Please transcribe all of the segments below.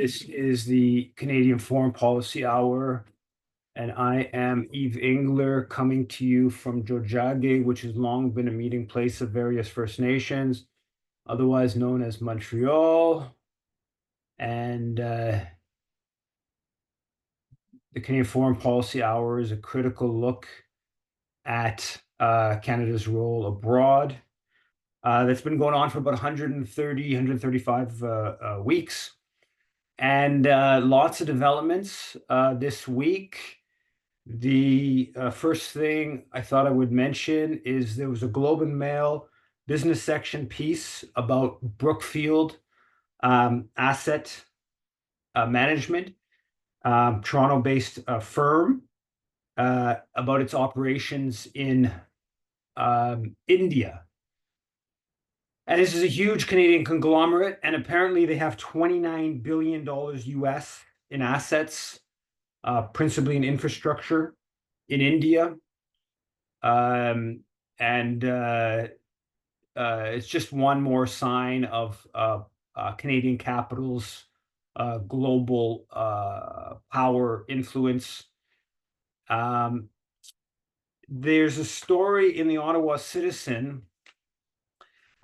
This is the Canadian Foreign Policy Hour, and I am Yves Engler coming to you from Tiohtià:ke, which has long been a meeting place of various First Nations, otherwise known as Montreal. And the Canadian Foreign Policy Hour is a critical look at Canada's role abroad. That's been going on for about 130, 135 weeks. And lots of developments this week. The first thing I thought I would mention is there was a Globe and Mail business section piece about Brookfield asset management, Toronto-based firm, about its operations in India. And this is a huge Canadian conglomerate, and apparently they have $29 billion US in assets, principally in infrastructure in India. And it's just one more sign of Canadian capital's global power influence. There's a story in the Ottawa Citizen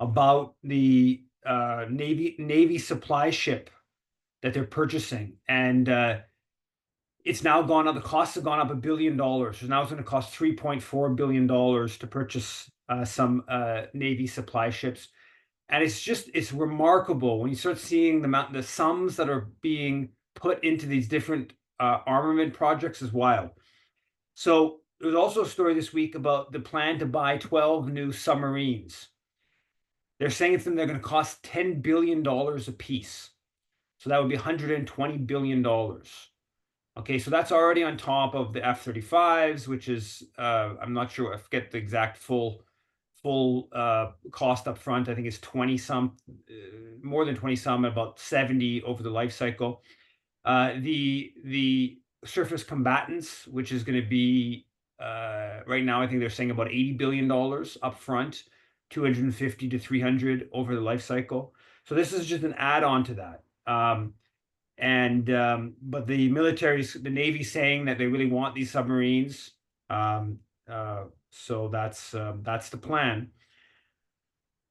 about the Navy supply ship that they're purchasing, and it's now gone up. The costs have gone up $1 billion. So now it's going to cost $3.4 billion to purchase some Navy supply ships. And it's remarkable when you start seeing the sums that are being put into these different armament projects is wild. So there's also a story this week about the plan to buy 12 new submarines. They're saying they're going to cost $10 billion a piece. So that would be $120 billion. Okay, so that's already on top of the F-35s, which is, I'm not sure, I forget the exact full cost up front. I think it's 20 some, more than 20 some, about 70 over the life cycle. The surface combatants, which is going to be, right now, I think they're saying about $80 billion up front, 250 to 300 over the life cycle. So this is just an add-on to that. But the Navy's saying that they really want these submarines. So that's the plan.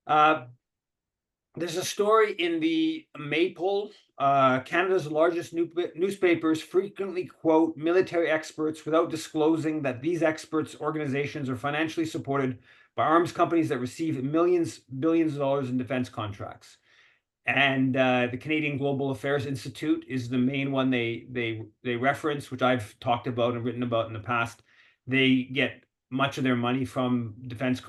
There's a story in the Maple. Canada's largest newspapers frequently quote military experts without disclosing that these experts' organizations are financially supported by arms companies that receive billions of dollars in defense contracts. And the Canadian Global Affairs Institute is the main one they reference, which I've talked about and written about in the past. They get much of their money from defense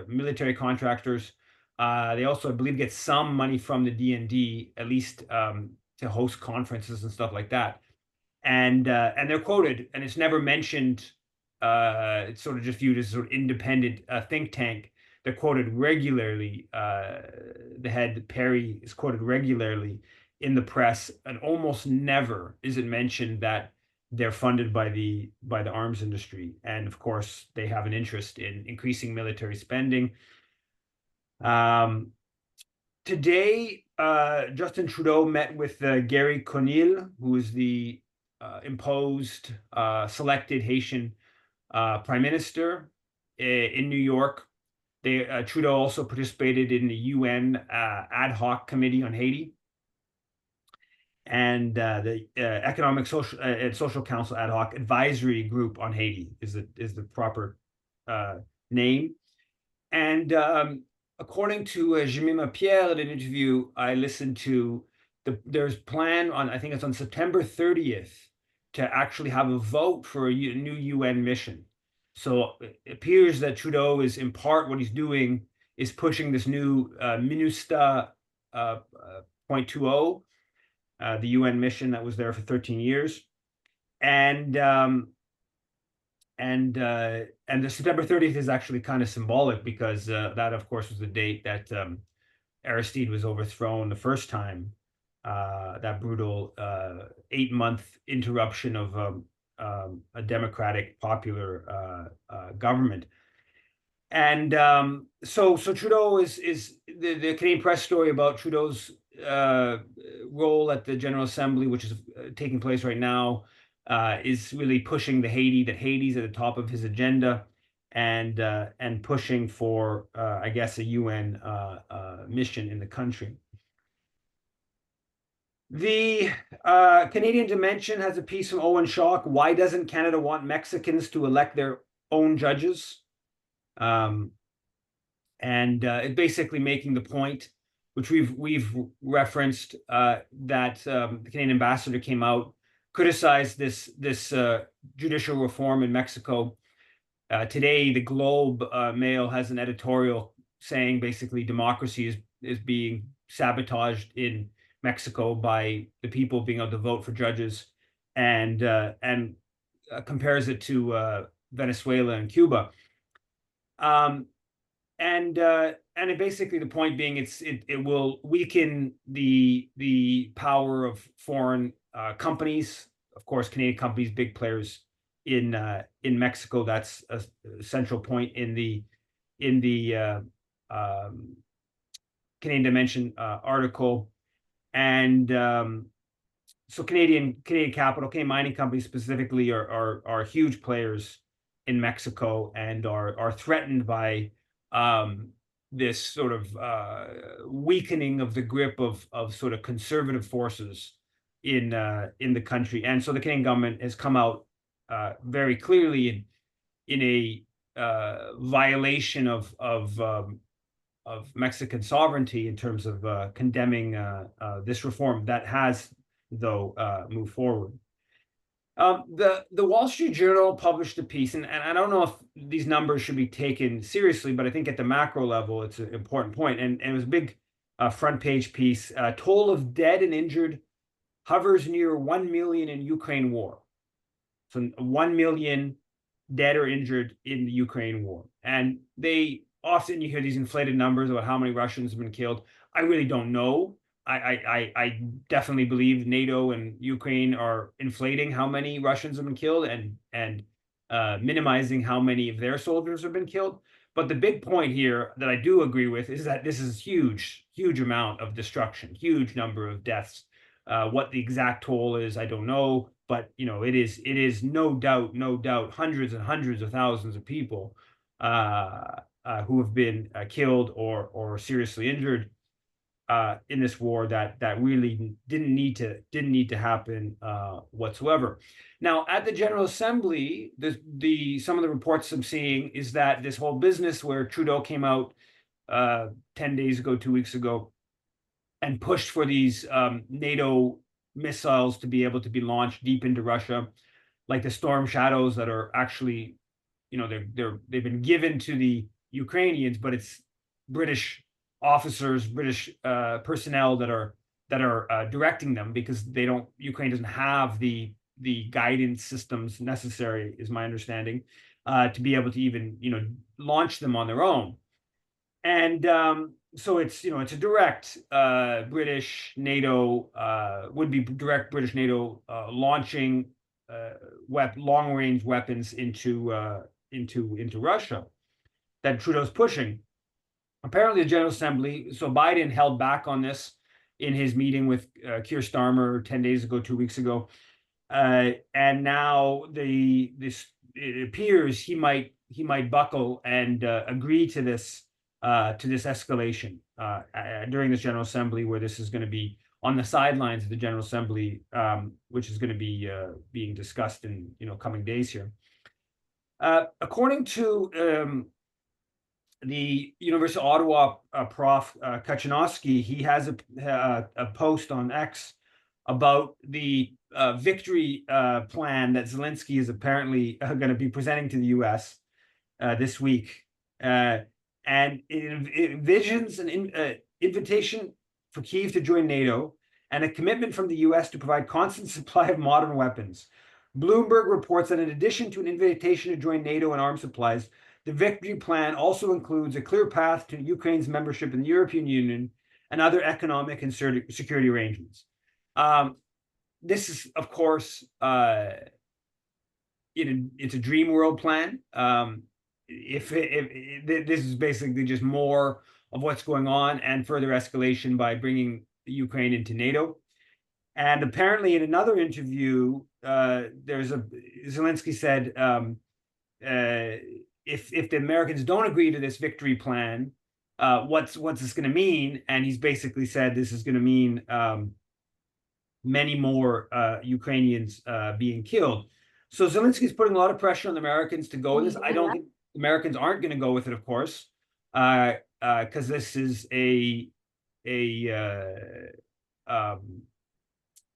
military contractors. They also, I believe, get some money from the DND, at least to host conferences and stuff like that. And they're quoted, and it's never mentioned. It's sort of just viewed as sort of independent think tank. They're quoted regularly. The head, Perry, is quoted regularly in the press, and almost never is it mentioned that they're funded by the arms industry. And of course, they have an interest in increasing military spending. Today, Justin Trudeau met with Gary Conille, who is the imposed, selected Haitian prime minister in New York. Trudeau also participated in the UN ad hoc committee on Haiti, and the Economic Social and Social Council ad hoc advisory group on Haiti is the proper name. And according to Jemima Pierre, in an interview I listened to, there's plan on, I think it's on September 30th, to actually have a vote for a new UN mission. So it appears that Trudeau is, in part, what he's doing is pushing this new MINUSTAH 0.20, the UN mission that was there for 13 years. And the September 30th is actually kind of symbolic because that, of course, was the date that Aristide was overthrown the first time. That brutal 8-month interruption of a democratic, popular government. And so Trudeau is the Canadian press story about Trudeau's role at the General Assembly, which is taking place right now, is really pushing that Haiti's at the top of his agenda, and pushing for, I guess, a UN mission in the country. The Canadian Dimension has a piece from Owen Schock. Why doesn't Canada want Mexicans to elect their own judges? It's basically making the point, which we've referenced, that the Canadian ambassador came out, criticized this judicial reform in Mexico. Today, the Globe Mail has an editorial saying basically democracy is being sabotaged in Mexico by the people being able to vote for judges, and compares it to Venezuela and Cuba. And basically the point being it will weaken the power of foreign companies. Of course, Canadian companies, big players in Mexico. That's a central point in the Canadian Dimension article. And so Canadian capital, Canadian mining companies specifically, are huge players in Mexico and are threatened by this sort of weakening of the grip of sort of conservative forces in the country. And so the Canadian government has come out very clearly in a violation of Mexican sovereignty in terms of condemning this reform that has, though, moved forward. The Wall Street Journal published a piece, and I don't know if these numbers should be taken seriously, but I think at the macro level, it's an important point. And it was a big front page piece. Toll of dead and injured hovers near 1 million in Ukraine war. So 1 million dead or injured in the Ukraine war. And often you hear these inflated numbers about how many Russians have been killed. I really don't know. I definitely believe NATO and Ukraine are inflating how many Russians have been killed and minimizing how many of their soldiers have been killed. But the big point here that I do agree with is that this is huge amount of destruction, huge number of deaths. What the exact toll is, I don't know, but it is no doubt hundreds and hundreds of thousands of people who have been killed or seriously injured in this war that really didn't need to happen whatsoever. Now, at the General Assembly, some of the reports I'm seeing is that this whole business where Trudeau came out 10 days ago, 2 weeks ago, and pushed for these NATO missiles to be able to be launched deep into Russia, like the Storm Shadows that are actually, they've been given to the Ukrainians, but it's British officers, British personnel that are directing them, because Ukraine doesn't have the guidance systems necessary, is my understanding, to be able to even launch them on their own. And so it's a direct British NATO would be direct British NATO launching long range weapons into Russia that Trudeau's pushing. Apparently, the General Assembly, so Biden held back on this in his meeting with Keir Starmer 10 days ago, 2 weeks ago, and now it appears he might buckle and agree to this escalation during this General Assembly, where this is going to be on the sidelines of the General Assembly, which is going to be being discussed in coming days here. According to the University of Ottawa Prof. Kaczynowski, he has a post on X about the victory plan that Zelensky is apparently going to be presenting to the U.S. This week. And it envisions an invitation for Kyiv to join NATO and a commitment from the U.S. to provide constant supply of modern weapons. Bloomberg reports that in addition to an invitation to join NATO and arms supplies, the victory plan also includes a clear path to Ukraine's membership in the European Union and other economic and security arrangements. This is, of course, it's a dream world plan. If this is basically just more of what's going on and further escalation by bringing Ukraine into NATO. And apparently, in another interview, Zelensky said, if the Americans don't agree to this victory plan, what's this going to mean? And he's basically said this is going to mean many more Ukrainians being killed. So Zelensky's putting a lot of pressure on the Americans to go with this. I don't think Americans aren't going to go with it, of course, because this is a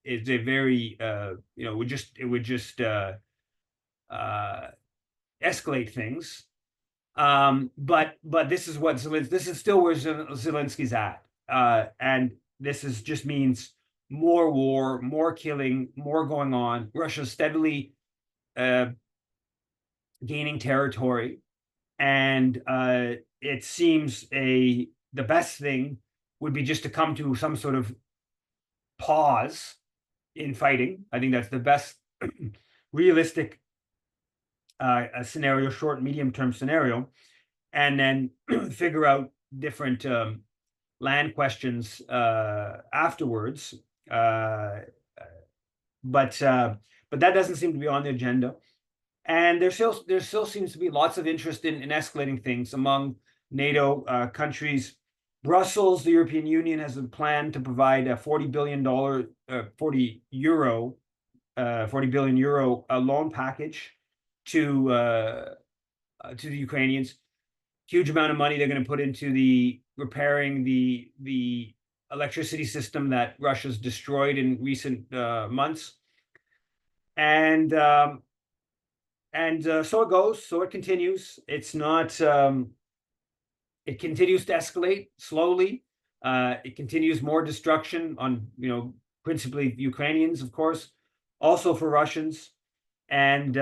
is a very it would just escalate things. But this is what this is still where Zelensky's at, and this is just means more war, more killing, more going on. Russia's steadily gaining territory, and it seems the best thing would be just to come to some sort of pause in fighting. I think that's the best realistic scenario, short, medium term scenario, and then figure out different land questions afterwards. But that doesn't seem to be on the agenda. And there still seems to be lots of interest in escalating things among NATO countries. Brussels, the European Union, has a plan to provide a $40 billion loan package to the Ukrainians. Huge amount of money they're going to put into repairing the electricity system that Russia's destroyed in recent months. And so it goes. So it continues. It's not. It continues to escalate slowly. It continues more destruction on, principally Ukrainians, of course, also for Russians, and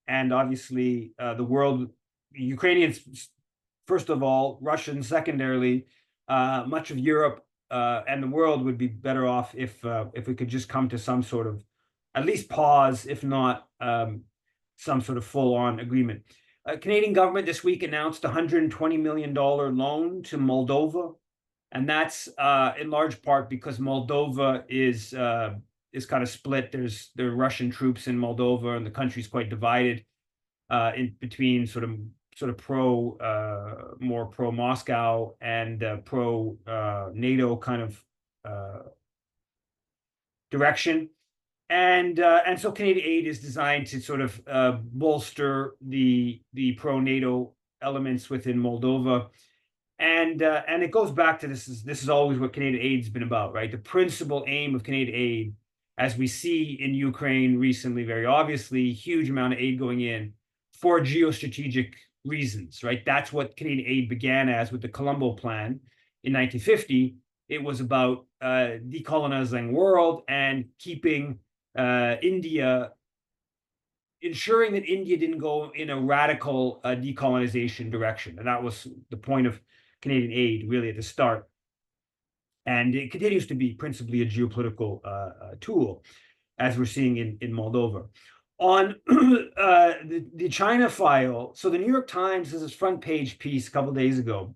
obviously the world, Ukrainians first of all, Russians secondarily. Much of Europe and the world would be better off if we could just come to some sort of at least pause, if not some sort of full-on agreement. Canadian government this week announced a $120 million loan to Moldova, and that's in large part because Moldova is kind of split. There are Russian troops in Moldova, and the country's quite divided in between sort of more pro Moscow and pro NATO kind of direction. And so Canadian aid is designed to sort of bolster the pro-NATO elements within Moldova, and it goes back to this is always what Canadian aid's been about, right? The principal aim of Canadian aid, as we see in Ukraine recently, very obviously, huge amount of aid going in for geostrategic reasons, right? That's what Canadian aid began as with the Colombo Plan in 1950. It was about decolonizing the world and keeping India, ensuring that India didn't go in a radical decolonization direction. And that was the point of Canadian aid really at the start. And it continues to be principally a geopolitical tool, as we're seeing in Moldova. On the China file, so the New York Times has this front page piece a couple of days ago,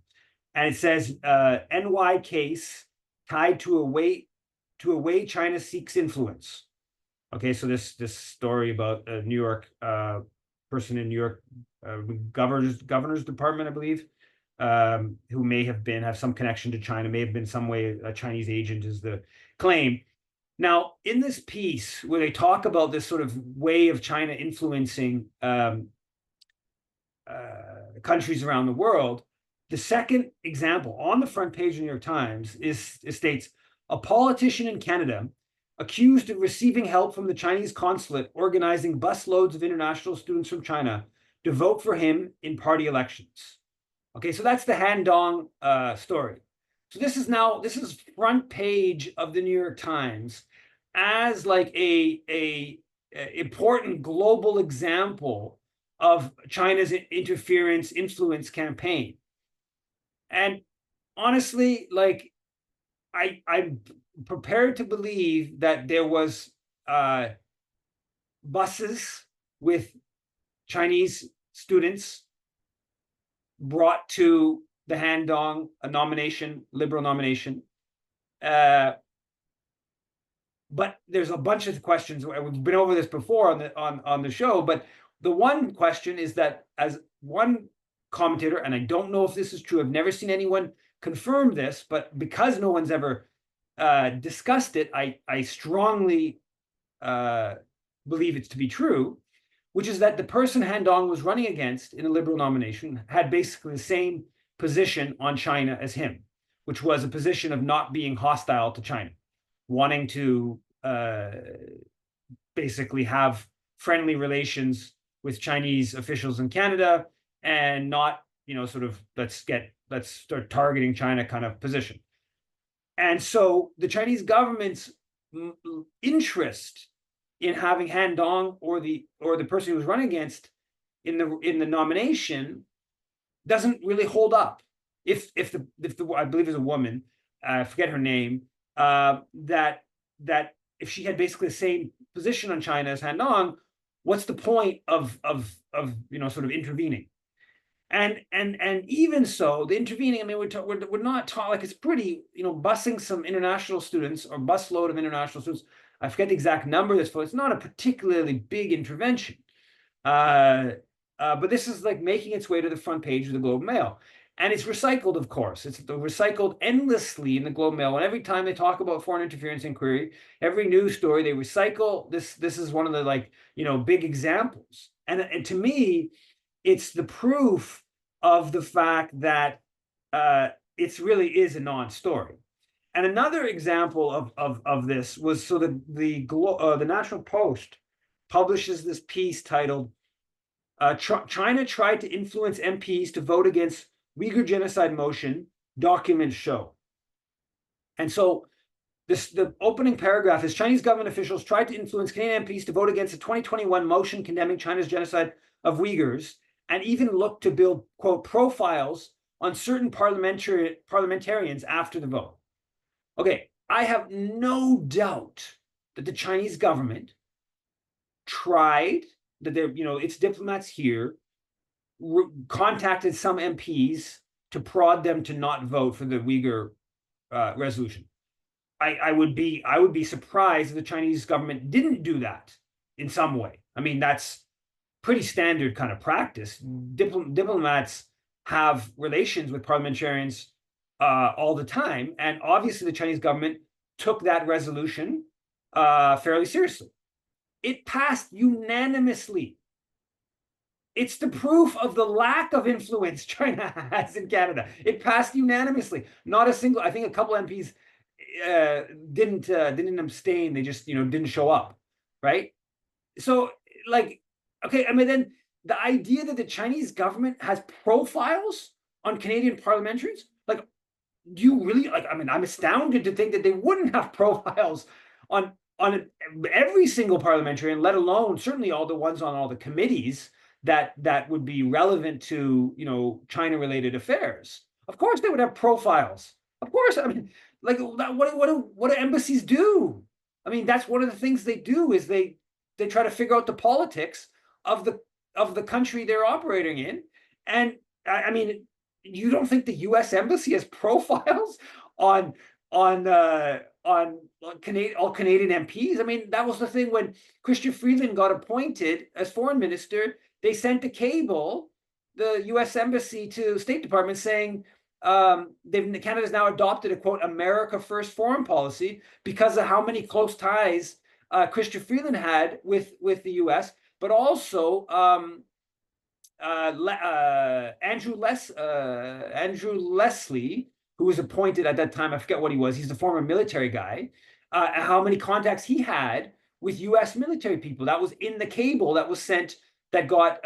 and it says NY case tied to a way China seeks influence. Okay, so this story about a New York person in New York governor's department, I believe, who may have some connection to China, may have been some way a Chinese agent is the claim. Now, in this piece where they talk about this sort of way of China influencing countries around the world, the second example on the front page of the New York Times states a politician in Canada accused of receiving help from the Chinese consulate organizing busloads of international students from China to vote for him in party elections. Okay, so that's the Han Dong story. So this is front page of the New York Times as like a important global example of China's interference influence campaign. And honestly, like I'm prepared to believe that there was buses with Chinese students brought to the Han Dong nomination, liberal nomination, but there's a bunch of questions. We've been over this before on the show, but the one question is that, as one commentator, and I don't know if this is true, I've never seen anyone confirm this, but because no one's ever discussed it, I strongly believe it's to be true, which is that the person Han Dong was running against in a Liberal nomination had basically the same position on China as him, which was a position of not being hostile to China, wanting to basically have friendly relations with Chinese officials in Canada, and not, sort of let's start targeting China kind of position. And so the Chinese government's interest in having Han Dong or the person he was running against in the nomination doesn't really hold up. If the I believe is a woman, I forget her name, that if she had basically the same position on China as Han Dong, what's the point of sort of intervening? And even so, the intervening, I mean, we're not taught, like, it's pretty, busing some international students, or busload of international students. I forget the exact number of this, but it's not a particularly big intervention. But this is like making its way to the front page of the Globe and Mail. And it's recycled, of course. It's recycled endlessly in the Globe and Mail. And every time they talk about foreign interference inquiry, every news story, they recycle this. This is one of the big examples. And to me, it's the proof of the fact that it really is a non-story. And another example of this was, so the National Post publishes this piece titled China tried to influence MPs to vote against Uyghur genocide motion, documents show. And so the opening paragraph is, Chinese government officials tried to influence Canadian MPs to vote against the 2021 motion condemning China's genocide of Uyghurs, and even looked to build, quote, profiles on certain parliamentarians after the vote. Okay, I have no doubt that the Chinese government tried, that its diplomats here contacted some MPs to prod them to not vote for the Uyghur resolution. I would be surprised if the Chinese government didn't do that in some way. I mean, that's pretty standard kind of practice. Diplomats have relations with parliamentarians all the time, and obviously the Chinese government took that resolution fairly seriously. It passed unanimously. It's the proof of the lack of influence China has in Canada. It passed unanimously. Not a single, I think a couple MPs didn't abstain. They just, didn't show up, right? So, like, okay, I mean, then the idea that the Chinese government has profiles on Canadian parliamentarians, like, do you really, like, I mean, I'm astounded to think that they wouldn't have profiles on every single parliamentarian, let alone certainly all the ones on all the committees that would be relevant to China-related affairs. Of course, they would have profiles. Of course, I mean, like, what do embassies do? I mean, that's one of the things they do, is they try to figure out the politics of the country they're operating in. And I mean, you don't think the U.S. Embassy has profiles on all Canadian MPs? I mean, that was the thing when Chrystia Freeland got appointed as foreign minister. They sent a cable, the U.S. Embassy, to State Department saying Canada's now adopted a, quote, America First foreign policy because of how many close ties Chrystia Freeland had with the U.S., but also Andrew Leslie, who was appointed at that time, I forget what he was. He's the former military guy. How many contacts he had with U.S. military people. That was in the cable that was sent, that got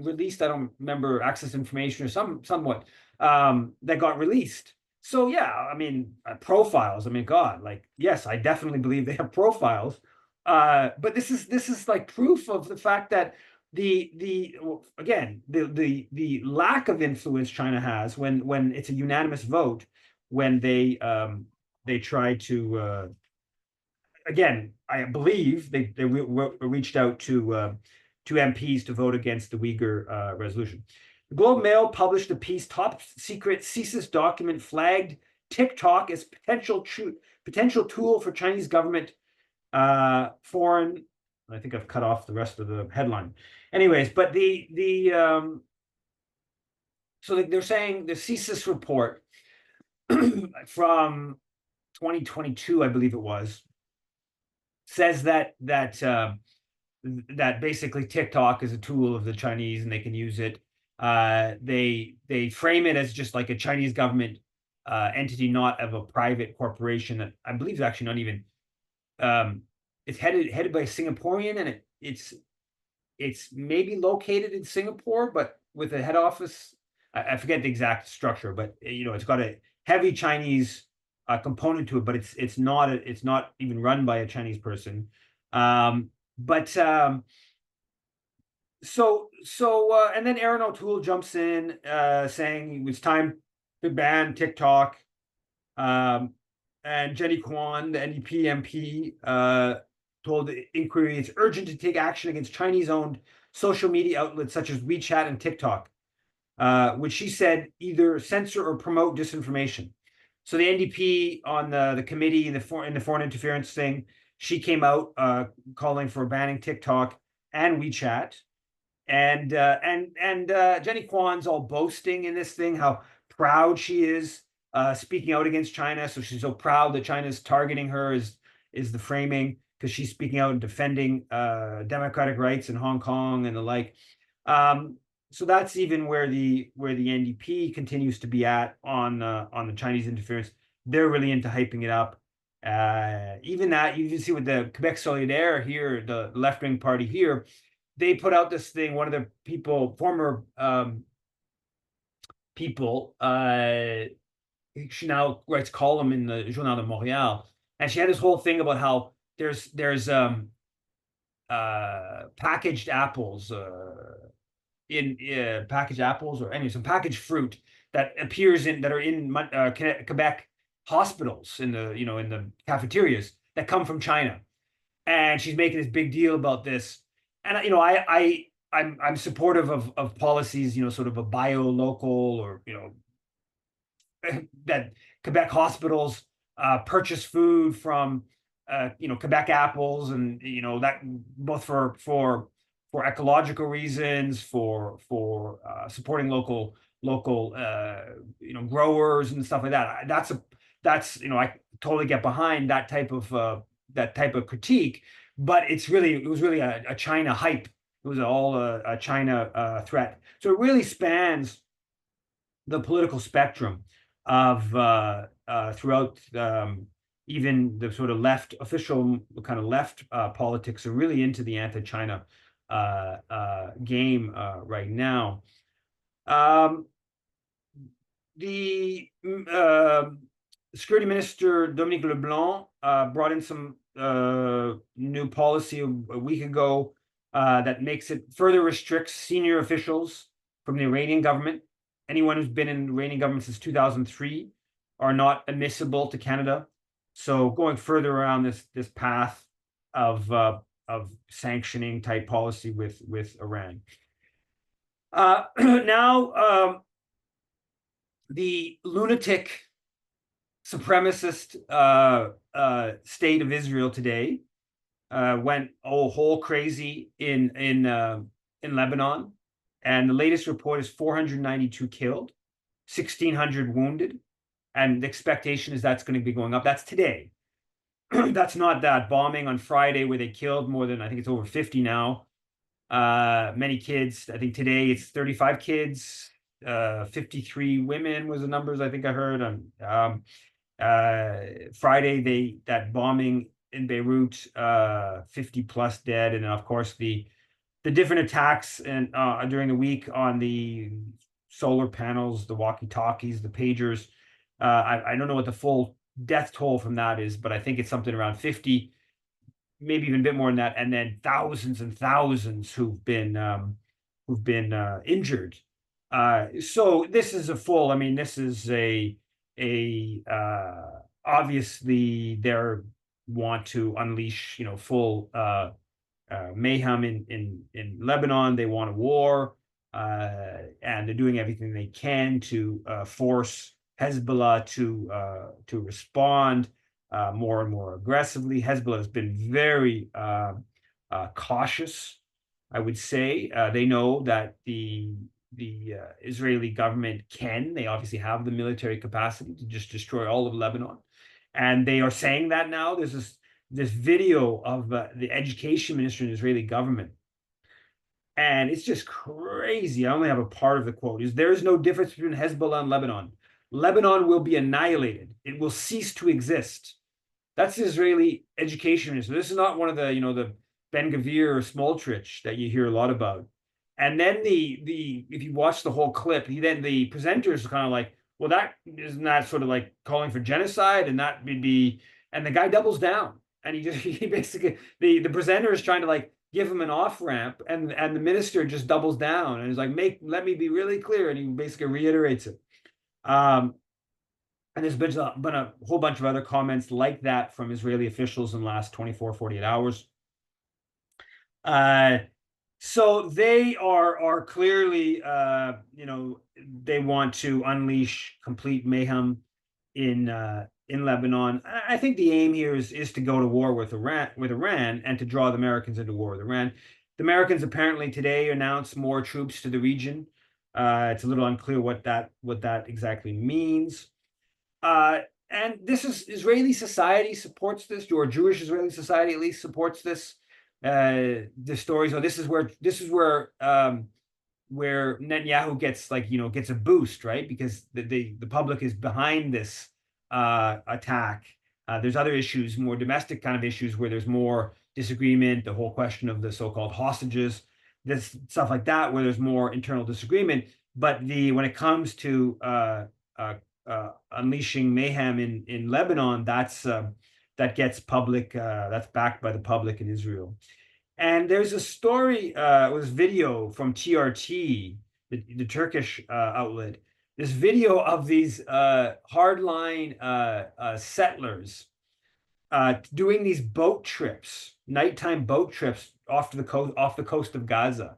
released. I don't remember, access information or somewhat that got released. So yeah, I mean, profiles. I mean, God, like, yes, I definitely believe they have profiles. But this is like proof of the fact that the lack of influence China has when it's a unanimous vote, when they try to again, I believe they reached out to MPs to vote against the Uyghur resolution. The Globe Mail published a piece, Top Secret CSIS document flagged TikTok as potential tool for Chinese government Foreign. I think I've cut off the rest of the headline. Anyways, but so they're saying the CSIS report from 2022, I believe it was, says that basically TikTok is a tool of the Chinese and they can use it. They frame it as just like a Chinese government entity, not of a private corporation that I believe is actually not even it's headed by a Singaporean, and it's maybe located in Singapore, but with a head office. I forget the exact structure, but it's got a heavy Chinese component to it, but it's not even run by a Chinese person. But and then Aaron O'Toole jumps in, saying it was time to ban TikTok. And Jenny Kwan, the NDP MP, told the Inquiry it's urgent to take action against Chinese-owned social media outlets such as WeChat and TikTok, which she said either censor or promote disinformation. So the NDP on the committee in the foreign interference thing, she came out calling for banning TikTok and WeChat, and Jenny Kwan's all boasting in this thing how proud she is, speaking out against China. So she's so proud that China's targeting her is the framing, because she's speaking out and defending democratic rights in Hong Kong and the like. So that's even where the NDP continues to be at on the Chinese interference. They're really into hyping it up. Even that you can see with the Quebec Solidaire here, the left-wing party here, they put out this thing. One of the former people, she now writes column in the Journal de Montréal, and she had this whole thing about how there's packaged apples, in packaged apples, or some packaged fruit that are in Quebec hospitals, in the cafeterias, that come from China, and she's making this big deal about this. And I'm supportive of policies, sort of a bio local, or that Quebec hospitals purchase food from Quebec apples, and that both for ecological reasons, for supporting local growers and stuff like that. That's I totally get behind that type of critique, but it was really a China hype. It was all a China threat. So it really spans the political spectrum of throughout, even the sort of official kind of left politics are really into the anti-China game right now. The Security Minister Dominique LeBlanc brought in some new policy a week ago that makes it further restricts senior officials from the Iranian government. Anyone who's been in the Iranian government since 2003 are not admissible to Canada. So going further around this path of sanctioning type policy with Iran. Now, the lunatic supremacist state of Israel today went whole crazy in Lebanon, and the latest report is 492 killed, 1,600 wounded, and the expectation is that's going to be going up. That's today. That's not that bombing on Friday where they killed more than, I think it's over 50 now. Many kids. I think today it's 35 kids, 53 women was the numbers I think I heard. Friday that bombing in Beirut, 50 plus dead, and of course the different attacks and during the week on the solar panels, the walkie-talkies, the pagers. I don't know what the full death toll from that is, but I think it's something around 50, maybe even a bit more than that, and then thousands and thousands who've been injured. So this is this is obviously they want to unleash full mayhem in Lebanon. They want a war, and they're doing everything they can to force Hezbollah to respond. more and more aggressively. Hezbollah has been very cautious, I would say. They know that the Israeli government they obviously have the military capacity to just destroy all of Lebanon. And they are saying that now. There's this video of the education minister in the Israeli government. And it's just crazy. I only have a part of the quote. There is no difference between Hezbollah and Lebanon. Lebanon will be annihilated. It will cease to exist. That's the Israeli education minister. This is not one of the Ben-Gvir or Smotrich that you hear a lot about. And then if you watch the whole clip, the presenter is kind of like, well, that isn't that sort of like calling for genocide, and that would be, and the guy doubles down, and he basically the presenter is trying to like give him an off ramp, and the minister just doubles down and is like, let me be really clear, and he basically reiterates it. And there's been a whole bunch of other comments like that from Israeli officials in the last 24, 48 hours. So they are clearly, they want to unleash complete mayhem in Lebanon. I think the aim here is to go to war with Iran and to draw the Americans into war with Iran. The Americans apparently today announced more troops to the region. It's a little unclear what that exactly means. And this is Israeli society supports this, or Jewish Israeli society at least supports this. The stories, this is where Netanyahu gets a boost, right? Because the public is behind this attack. There's other issues, more domestic kind of issues, where there's more disagreement. The whole question of the so-called hostages, this stuff like that, where there's more internal disagreement. But when it comes to unleashing mayhem in Lebanon, that gets public, that's backed by the public in Israel. And there's a story, it was video from TRT, the Turkish outlet, this video of these hardline settlers doing these boat trips, nighttime boat trips off the coast of Gaza.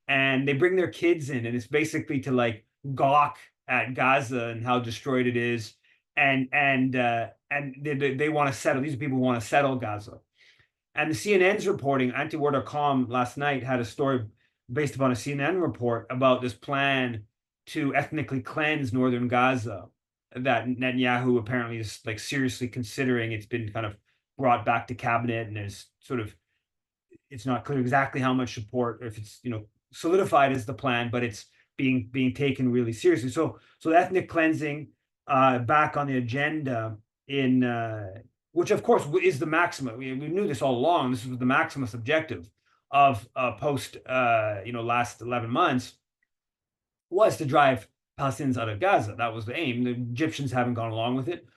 And they bring their kids in, and it's basically to like gawk at Gaza and how destroyed it is. And they want to settle. These are people who want to settle Gaza. And the CNN's reporting, antiwar.com last night had a story based upon a CNN report about this plan to ethnically cleanse northern Gaza that Netanyahu apparently is like seriously considering. It's been kind of brought back to cabinet, and there's it's not clear exactly how much support, if it's solidified as the plan, but it's being taken really seriously. So the ethnic cleansing back on the agenda which of course is the maximum. We knew this all along. This was the maximus objective of post last 11 months, was to drive Palestinians out of Gaza. That was the aim. The Egyptians haven't gone along with it.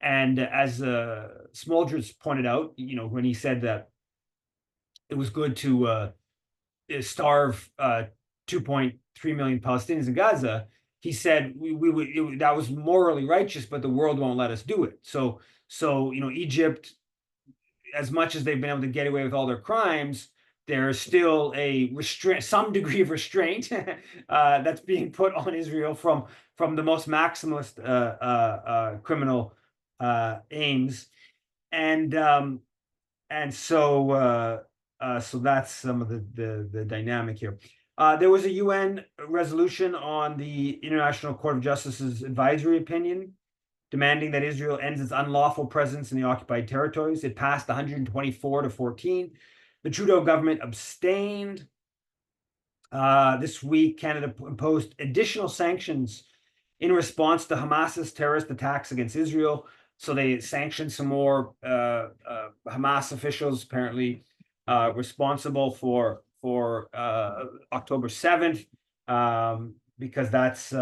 And as Smolders pointed out, when he said that it was good to starve 2.3 million Palestinians in Gaza, he said that was morally righteous, but the world won't let us do it. So Egypt, as much as they've been able to get away with all their crimes, there's still some degree of restraint that's being put on Israel from the most maximalist criminal aims, and so that's some of the dynamic here. There was a UN resolution on the International Court of Justice's advisory opinion demanding that Israel ends its unlawful presence in the occupied territories. It passed 124-14. The Trudeau government abstained. This week, Canada imposed additional sanctions in response to Hamas's terrorist attacks against Israel. So they sanctioned some more Hamas officials, apparently responsible for October 7th, because that's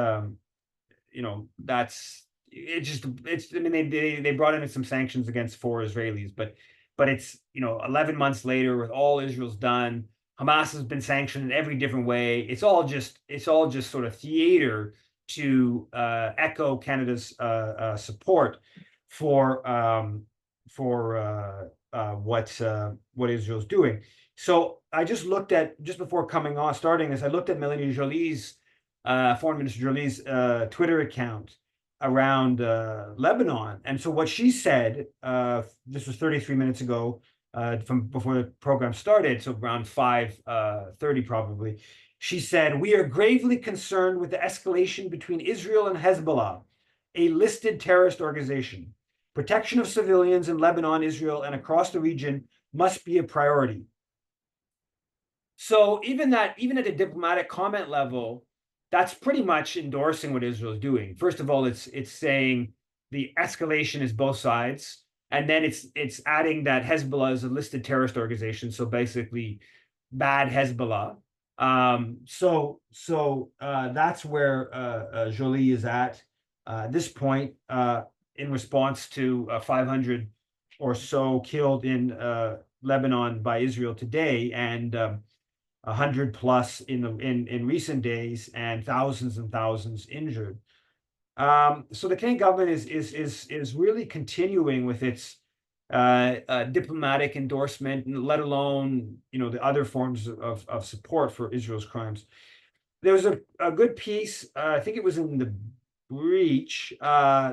they brought in some sanctions against 4 Israelis, but it's 11 months later, with all Israel's done, Hamas has been sanctioned in every different way. It's all just sort of theater to echo Canada's support for what Israel's doing. So I just looked at, just before starting this, I looked at Melanie Joly's, Foreign Minister Joly's Twitter account, around Lebanon. And so what she said, this was 33 minutes ago, from before the program started, so around 5:30 probably. She said, "We are gravely concerned with the escalation between Israel and Hezbollah, a listed terrorist organization. Protection of civilians in Lebanon, Israel, and across the region must be a priority." So even at a diplomatic comment level, that's pretty much endorsing what Israel is doing. First of all, it's saying the escalation is both sides, and then it's adding that Hezbollah is a listed terrorist organization. So basically, bad Hezbollah. That's where Joly is at this point, in response to 500 or so killed in Lebanon by Israel today, and 100 plus in recent days, and thousands injured. So the Canadian government is really continuing with its diplomatic endorsement, let alone the other forms of support for Israel's crimes. There was a good piece, I think it was in the Breach.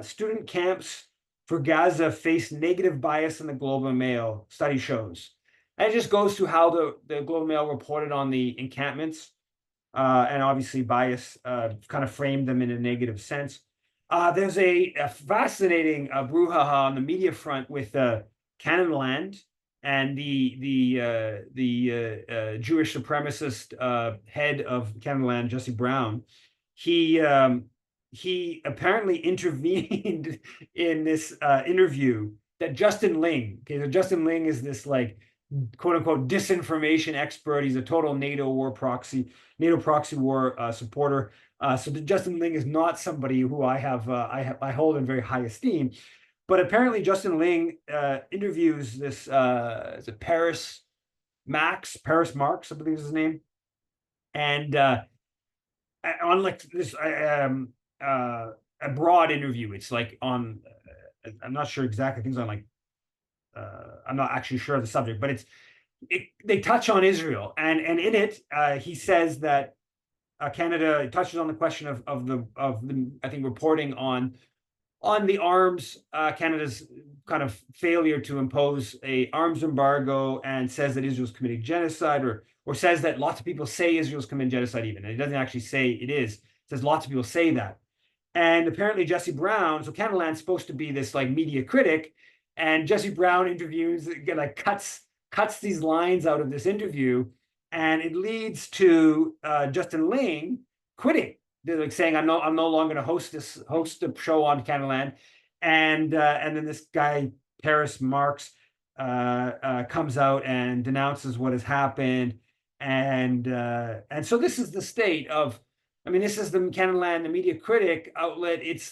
Student camps for Gaza face negative bias in the Globe and Mail, study shows. And it just goes to how the Globe and Mail reported on the encampments, and obviously bias kind of framed them in a negative sense. There's a fascinating brouhaha on the media front with Canadaland and the Jewish supremacist head of Canadaland, Jesse Brown. He apparently intervened in this interview that Justin Ling. Okay, so Justin Ling is this like quote unquote disinformation expert. He's a total NATO proxy war supporter. So Justin Ling is not somebody who I hold in very high esteem. But apparently Justin Ling interviews this is it Paris Marx, I believe is his name, and on like this a broad interview. It's like on I'm not sure exactly things on like I'm not actually sure of the subject, but they touch on Israel, and in it he says that Canada touches on the question of the I think reporting on the arms, Canada's kind of failure to impose a arms embargo, and says that Israel's committing genocide, or says that lots of people say Israel's committing genocide even, and it doesn't actually say it is. It says lots of people say that. And apparently Jesse Brown, so Canadaland's supposed to be this like media critic, and Jesse Brown interviews, like cuts these lines out of this interview, and it leads to Justin Ling quitting. They're like saying, I'm no longer going to host a show on Canadaland, and then this guy Paris Marx comes out and denounces what has happened, and so this is the state of. I mean, this is the Canadaland, the media critic outlet. It's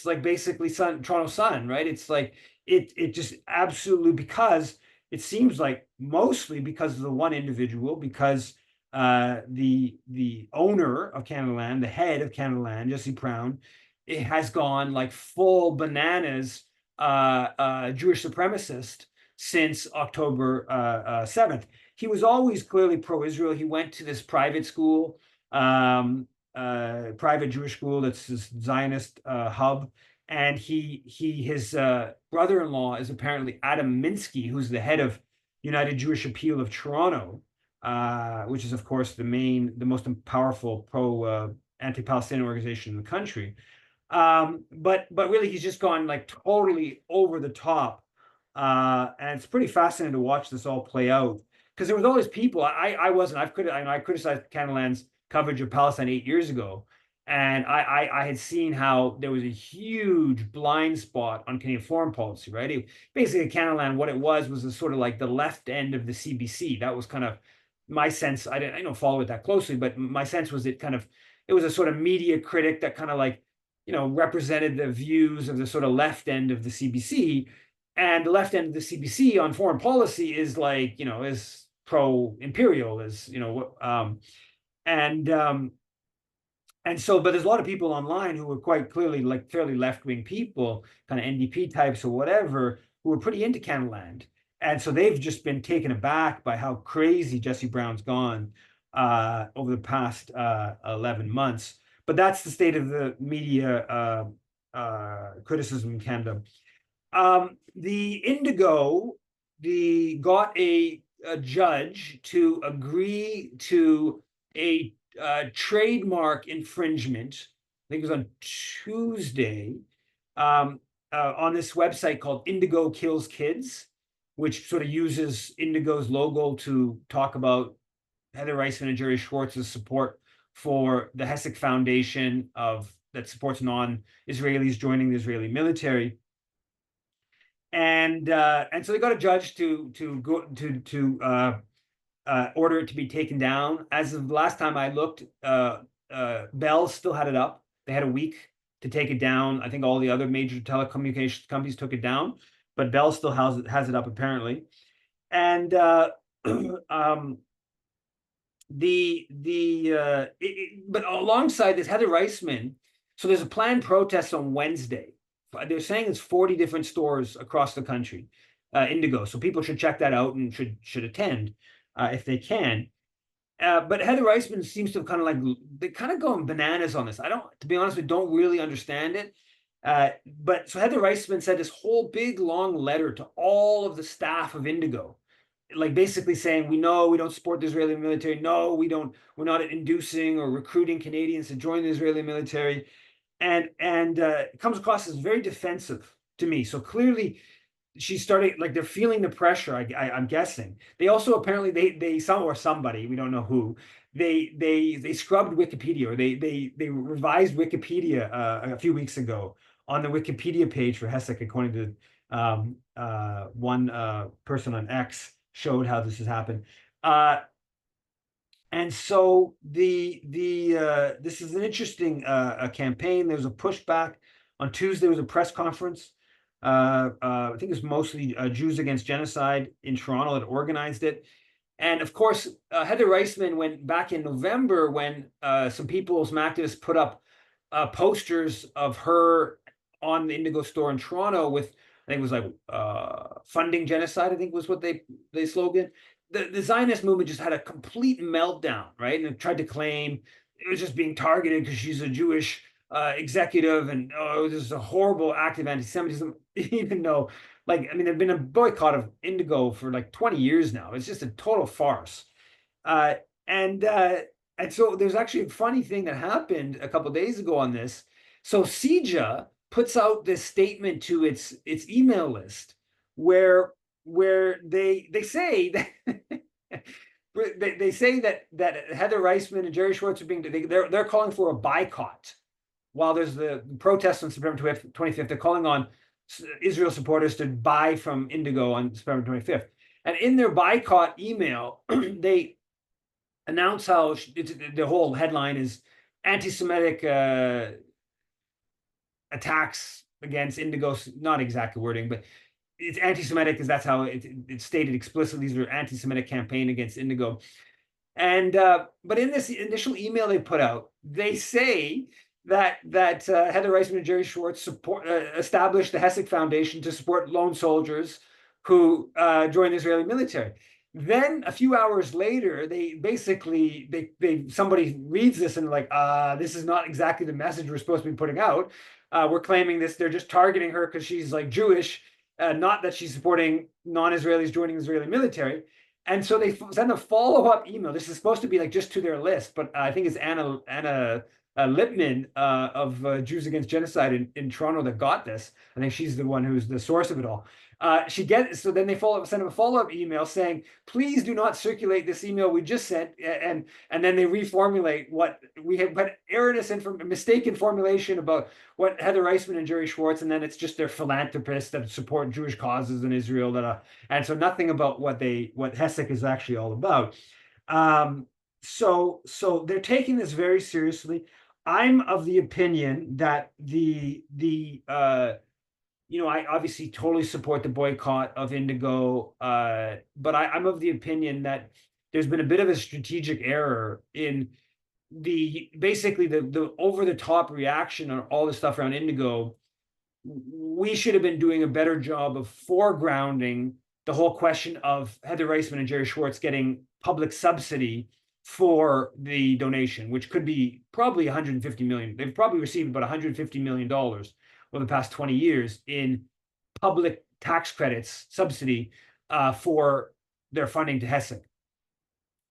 like basically Toronto Sun, right? It's like it just absolutely, because it seems like mostly because of the one individual, because the owner of Canadaland, the head of Canadaland, Jesse Brown, it has gone like full bananas, Jewish supremacist since October 7th. He was always clearly pro-Israel. He went to this private school, private Jewish school that's this Zionist hub, and his brother-in-law is apparently Adam Minsky, who's the head of United Jewish Appeal of Toronto, which is of course the most powerful anti-Palestinian organization in the country. But really he's just gone like totally over the top, and it's pretty fascinating to watch this all play out, because there was all these people. I criticized Canadaland's coverage of Palestine 8 years ago, and I had seen how there was a huge blind spot on Canadian foreign policy, right? Basically, Canadaland, what it was a sort of like the left end of the CBC. That was kind of my sense. I don't follow it that closely, but my sense was it was a sort of media critic that kind of like, represented the views of the sort of left end of the CBC. And the left end of the CBC on foreign policy is like, is pro-imperial, and so, but there's a lot of people online who were quite clearly like fairly left-wing people, kind of NDP types or whatever, who were pretty into Canadaland. And so they've just been taken aback by how crazy Jesse Brown's gone over the past 11 months. But that's the state of the media criticism in Canada. The Indigo, got a judge to agree to a trademark infringement. I think it was on Tuesday, on this website called Indigo Kills Kids, which sort of uses Indigo's logo to talk about Heather Reisman and Jerry Schwartz's support for the Hesek Foundation that supports non-Israelis joining the Israeli military. And so they got a judge to go to order it to be taken down. As of the last time I looked, Bell still had it up. They had a week to take it down. I think all the other major telecommunications companies took it down, but Bell still has it up apparently. And but alongside this, Heather Reisman. So there's a planned protest on Wednesday. They're saying it's 40 different stores across the country, Indigo. So people should check that out and should attend if they can. But Heather Reisman seems to have kind of they're kind of going bananas on this. To be honest, we don't really understand it. But so Heather Reisman said this whole big long letter to all of the staff of Indigo, like basically saying, we know we don't support the Israeli military. No, we're not inducing or recruiting Canadians to join the Israeli military. And it comes across as very defensive to me. So clearly she started, like, they're feeling the pressure. I'm guessing they also apparently they somebody, we don't know who, they scrubbed Wikipedia, or they revised Wikipedia a few weeks ago on the Wikipedia page for Hesek, according to one person on X showed how this has happened. And so this is an interesting campaign. There's a pushback. On Tuesday, there was a press conference. I think it's mostly Jews Against Genocide in Toronto that organized it. And of course, Heather Reisman went back in November when some activists put up posters of her on the Indigo store in Toronto with, I think it was like funding genocide, I think was what they slogan. The Zionist movement just had a complete meltdown, right? And it tried to claim it was just being targeted because she's a Jewish executive, and this is a horrible act of anti-Semitism, even though, like, I mean, there's been a boycott of Indigo for like 20 years now. It's just a total farce. And so there's actually a funny thing that happened a couple of days ago on this. So CIJA puts out this statement to its email list where they say that they say that Heather Reisman and Jerry Schwartz are they're calling for a boycott while there's the protest on September 25th. They're calling on Israel supporters to buy from Indigo on September 25th. And in their boycott email, they announce how the whole headline is anti-Semitic attacks against Indigo. Not exact wording, but it's anti-Semitic because that's how it's stated explicitly. These are anti-Semitic campaign against Indigo. And but in this initial email they put out, they say that Heather Reisman and Jerry Schwartz established the Hesek Foundation to support lone soldiers who joined the Israeli military. Then a few hours later, somebody reads this and like, this is not exactly the message we're supposed to be putting out. We're claiming this. They're just targeting her because she's like Jewish. Not that she's supporting non-Israelis joining the Israeli military. And so they send a follow-up email. This is supposed to be like just to their list, but I think it's Anna Lipman of Jews Against Genocide in Toronto that got this. I think she's the one who's the source of it all. So then they send a follow-up email saying, please do not circulate this email we just sent, and then they reformulate what we had, but erroneous mistaken formulation about what Heather Reisman and Jerry Schwartz, and then it's just their philanthropists that support Jewish causes in Israel and so nothing about what Hesek is actually all about. So they're taking this very seriously. I'm of the opinion that I obviously totally support the boycott of Indigo, but I'm of the opinion that there's been a bit of a strategic error in basically the over-the-top reaction on all the stuff around Indigo. We should have been doing a better job of foregrounding the whole question of Heather Reisman and Jerry Schwartz getting public subsidy for the donation, which could be probably $150 million. They've probably received about $150 million over the past 20 years in public tax credits subsidy for their funding to HESC.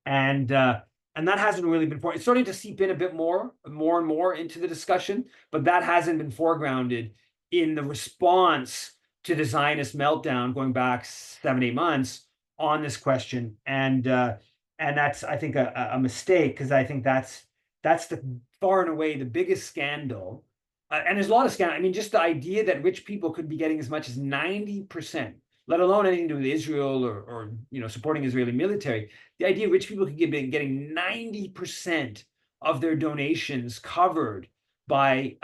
And that hasn't really been it's starting to seep in a bit more and more into the discussion, but that hasn't been foregrounded in the response to the Zionist meltdown going back 7-8 months on this question. And that's, I think, a mistake, because I think that's the far and away the biggest scandal. And there's a lot of scandal. I mean, just the idea that rich people could be getting as much as 90%, let alone anything to do with Israel or supporting Israeli military. The idea rich people could be getting 90% of their donations covered by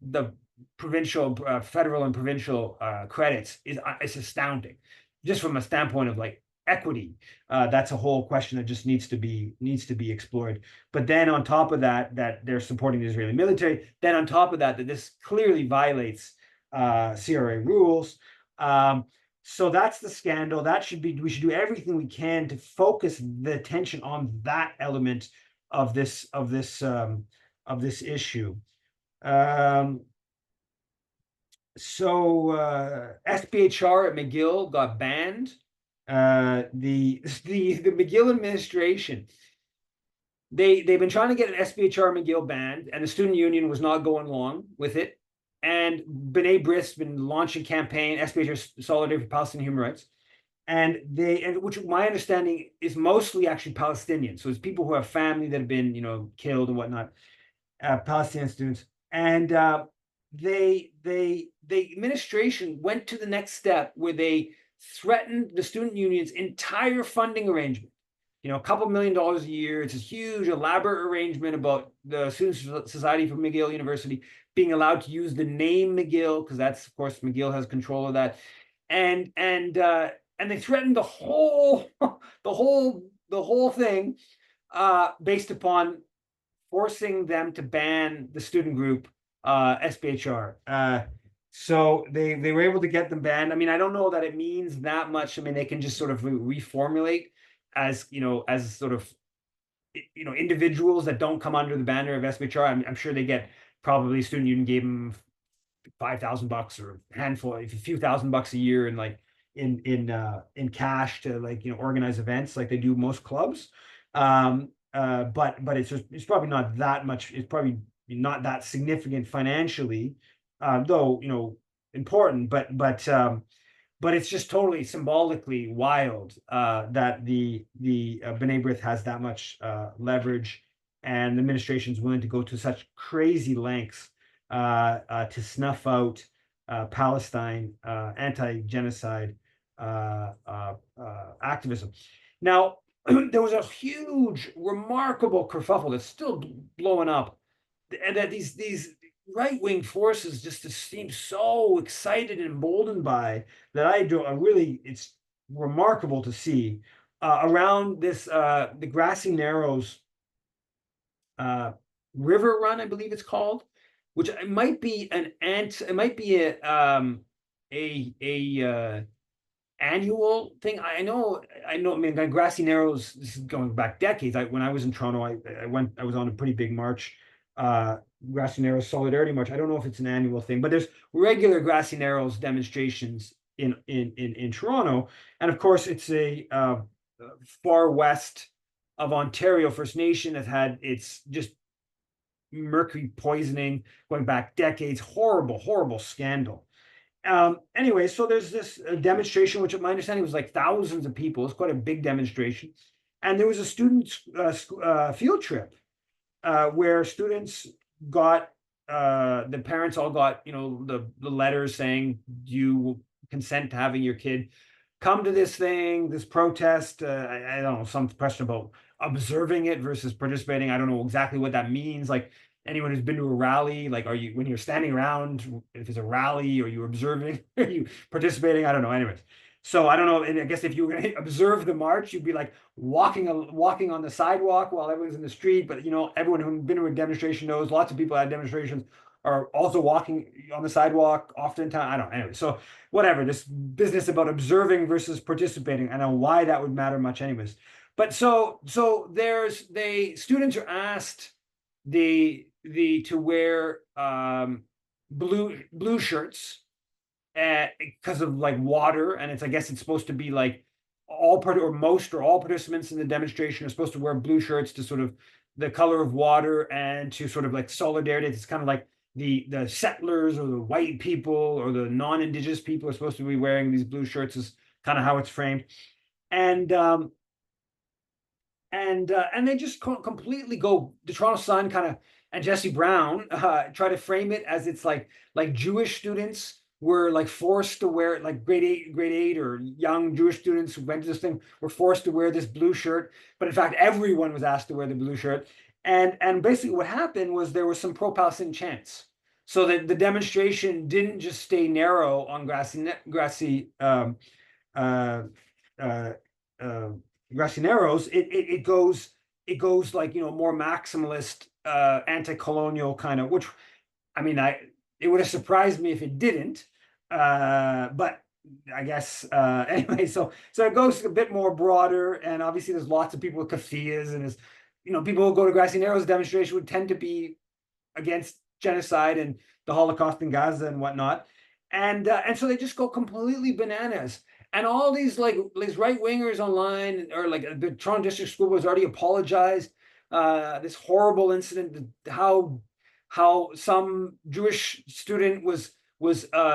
the provincial, federal and provincial credits is astounding, just from a standpoint of like equity. That's a whole question that just needs to be explored. But then on top of that, that they're supporting the Israeli military. Then on top of that, that this clearly violates CRA rules. So that's the scandal. We should do everything we can to focus the attention on that element of this issue. So SPHR at McGill got banned. The McGill administration, they've been trying to get an SPHR McGill banned, and the student union was not going along with it. And B'nai B'rith's been launching campaign, SPHR Solidarity for Palestinian Human Rights, and which my understanding is mostly actually Palestinian. So it's people who have family that have been killed and whatnot, Palestinian students. And the administration went to the next step where they threatened the student union's entire funding arrangement. A couple $1 million a year. It's a huge, elaborate arrangement about the Student Society for McGill University being allowed to use the name McGill, because that's, of course, McGill has control of that, and they threatened the whole thing based upon forcing them to ban the student group SPHR. So they were able to get them banned. I mean, I don't know that it means that much. I mean, they can just sort of reformulate as sort of individuals that don't come under the banner of SPHR. I'm sure they get, probably student union gave them $5,000 or a handful, a few $1,000 a year, and like in cash to organize events like they do most clubs. But it's probably not that much. It's probably not that significant financially, though important. But it's just totally symbolically wild that the B'nai B'rith has that much leverage, and the administration is willing to go to such crazy lengths to snuff out Palestine anti-genocide activism. Now, there was a huge, remarkable kerfuffle that's still blowing up, and that these right-wing forces just seem so excited and emboldened by that. It's remarkable to see around this the Grassy Narrows river run, I believe it's called, which it might be a annual thing. I know. I mean, Grassy Narrows, this is going back decades. When I was in Toronto, I was on a pretty big march, Grassy Narrows Solidarity March. I don't know if it's an annual thing, but there's regular Grassy Narrows demonstrations in Toronto, and of course it's a far west of Ontario First Nation that had its just mercury poisoning going back decades. Horrible scandal. Anyway, so there's this demonstration, which my understanding was like thousands of people. It's quite a big demonstration, and there was a student field trip where students got the parents all got the letters saying, do you consent to having your kid come to this protest? I don't know, some question about observing it versus participating. I don't know exactly what that means. Like, anyone who's been to a rally, like, when you're standing around, if it's a rally, or you're observing, are you participating? I don't know. Anyways, so I don't know. And I guess if you were going to observe the march, you'd be like walking on the sidewalk while everyone's in the street. But everyone who's been to a demonstration knows lots of people at demonstrations are also walking on the sidewalk oftentimes. I don't know. Anyway, so whatever, this business about observing versus participating, I don't know why that would matter much anyways. But so students are asked to wear blue shirts because of like water, and I guess it's supposed to be like most or all participants in the demonstration are supposed to wear blue shirts to sort of the color of water and to sort of like solidarity. It's kind of like the settlers or the white people or the non-indigenous people are supposed to be wearing these blue shirts, is kind of how it's framed. And and they just completely go, the Toronto Sun kind of, and Jesse Brown try to frame it as it's like Jewish students were like forced to wear, like grade eight or young Jewish students who went to this thing were forced to wear this blue shirt, but in fact everyone was asked to wear the blue shirt. And basically what happened was there was some pro-Palestinian chants, so that the demonstration didn't just stay narrow on grassy uh, uh, Grassy Narrows. It goes like, more maximalist, anti-colonial kind of, which, I mean, it would have surprised me if it didn't, but I guess anyway. So it goes a bit more broader, and obviously there's lots of people with keffiyehs, and people who go to Grassy Narrows demonstration would tend to be against genocide and the Holocaust in Gaza and whatnot, and so they just go completely bananas. And all these right wingers online, or like the Toronto District School Board has already apologized. This horrible incident, how some Jewish student was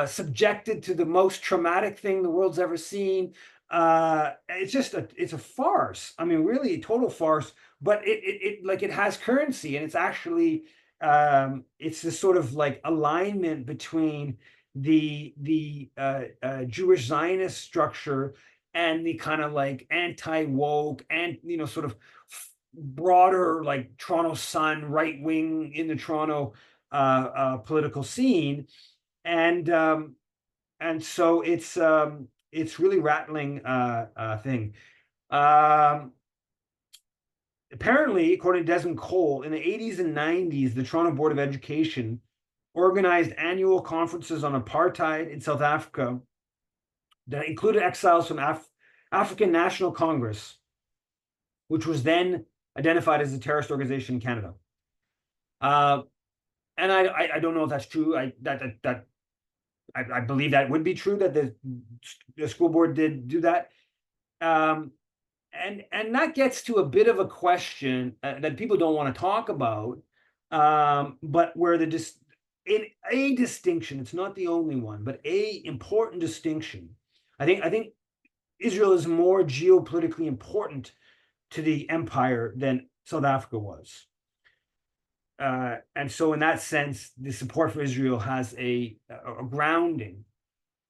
subjected to the most traumatic thing the world's ever seen. It's a farce. I mean, really, a total farce. But it has currency, and it's actually it's this sort of like alignment between the Jewish Zionist structure and the kind of like anti-woke and sort of broader like Toronto Sun right wing in the Toronto political scene, and so it's really rattling thing. Apparently, according to Desmond Cole, in the 80s and 90s, the Toronto Board of Education organized annual conferences on apartheid in South Africa that included exiles from African National Congress, which was then identified as a terrorist organization in Canada. And I don't know if that's true. I believe that would be true, that the school board did do that. And that gets to a bit of a question that people don't want to talk about, but where in a distinction, it's not the only one, but a important distinction. I think Israel is more geopolitically important to the empire than South Africa was. And so in that sense, the support for Israel has a grounding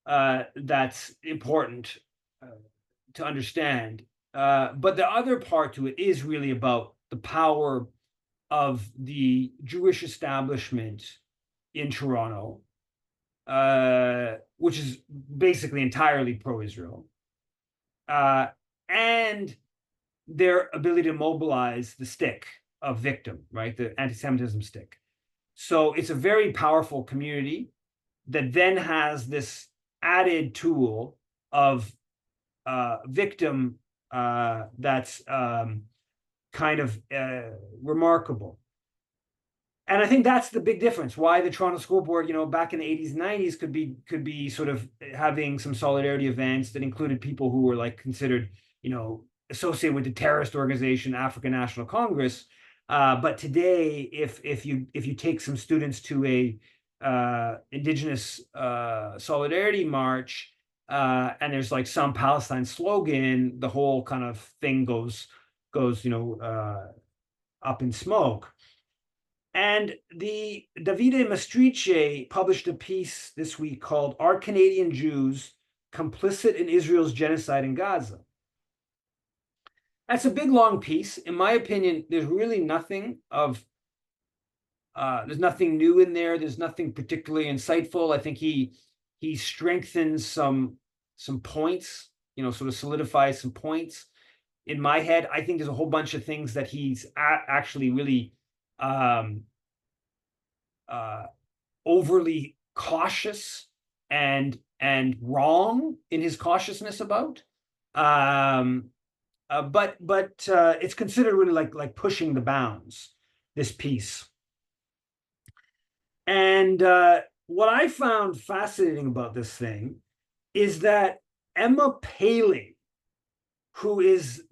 that's important to understand. But the other part to it is really about the power of the Jewish establishment in Toronto, which is basically entirely pro-Israel, and their ability to mobilize the stick of victim, right? The anti-Semitism stick. So it's a very powerful community that then has this added tool of victim that's kind of remarkable. And I think that's the big difference. Why the Toronto School Board, back in the 80s and 90s could be sort of having some solidarity events that included people who were like considered, associated with the terrorist organization African National Congress. But today, if you take some students to a Indigenous solidarity march, and there's like some Palestine slogan, the whole kind of thing goes up in smoke. And the Davide Maastricht published a piece this week called "Are Canadian Jews Complicit in Israel's Genocide in Gaza?" That's a big, long piece. In my opinion, there's really nothing there's nothing new in there. There's nothing particularly insightful. I think he strengthens some points, sort of solidifies some points in my head. I think there's a whole bunch of things that he's actually really overly cautious and wrong in his cautiousness about. But it's considered really like pushing the bounds, this piece. And what I found fascinating about this thing is that Emma Paling, who is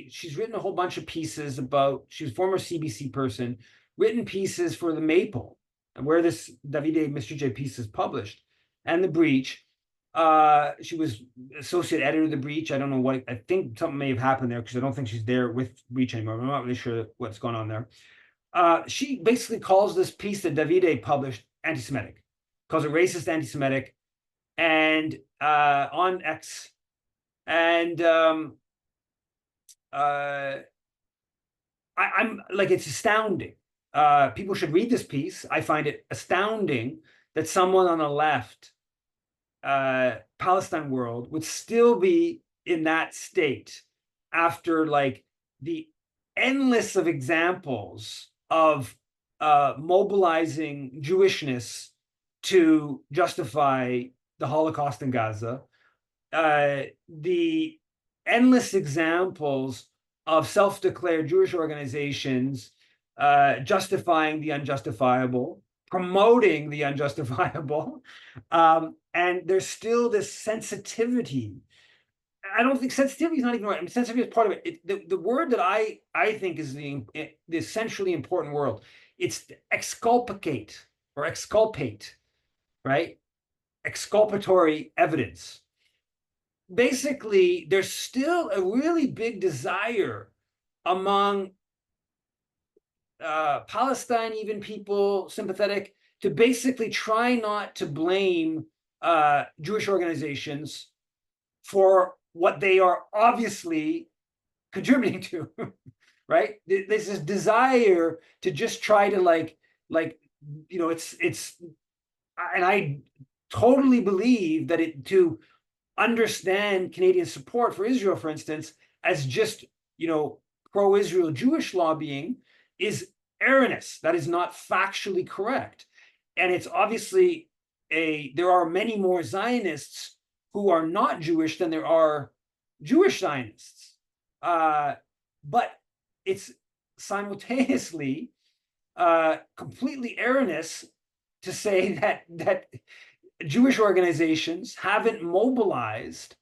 she's written a whole bunch of pieces about, she's a former CBC person, written pieces for the Maple, where this Davide Mr. J piece is published, and The Breach. She was associate editor of The Breach. I don't know what, I think something may have happened there because I don't think she's there with Breach anymore. I'm not really sure what's going on there. She basically calls this piece that Davide published anti-Semitic, calls it racist, anti-Semitic, and on X. And I'm like, it's astounding. People should read this piece. I find it astounding that someone on the left, Palestine world, would still be in that state after like the endless of examples of mobilizing Jewishness to justify the Holocaust in Gaza, the endless examples of self-declared Jewish organizations justifying the unjustifiable, promoting the unjustifiable, and there's still this sensitivity. I don't think sensitivity is not even right. I mean, sensitivity is part of it. The word that I think is the essentially important word. It's exculpate or exculpate, right? Exculpatory evidence. Basically, there's still a really big desire among Palestine, even people sympathetic, to basically try not to blame Jewish organizations for what they are obviously contributing to, right? There's this desire to just try to like, it's, and I totally believe that to understand Canadian support for Israel, for instance, as just, pro-Israel Jewish lobbying is erroneous. That is not factually correct. And it's obviously there are many more Zionists who are not Jewish than there are Jewish Zionists. But it's simultaneously completely erroneous to say that Jewish organizations haven't mobilized,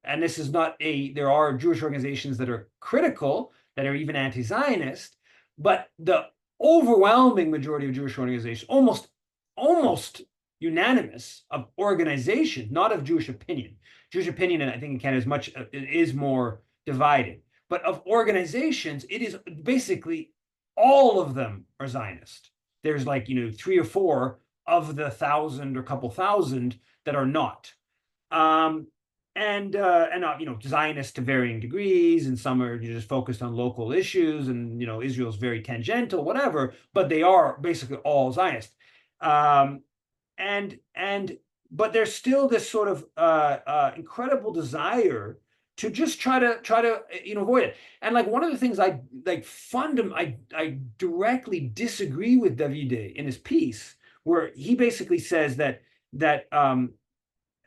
and this is not there are Jewish organizations that are critical, that are even anti-Zionist, but the overwhelming majority of Jewish organizations, almost unanimous of organization, not of Jewish opinion. Jewish opinion, I think in Canada is more divided, but of organizations, it is basically all of them are Zionist. There's like, 3 or 4 of the 1,000 or couple thousand that are not. And not, Zionists to varying degrees, and some are just focused on local issues, and Israel's very tangential, whatever, but they are basically all Zionist. But there's still this sort of incredible desire to just try to avoid it. And like one of the things I directly disagree with Davide in his piece, where he basically says that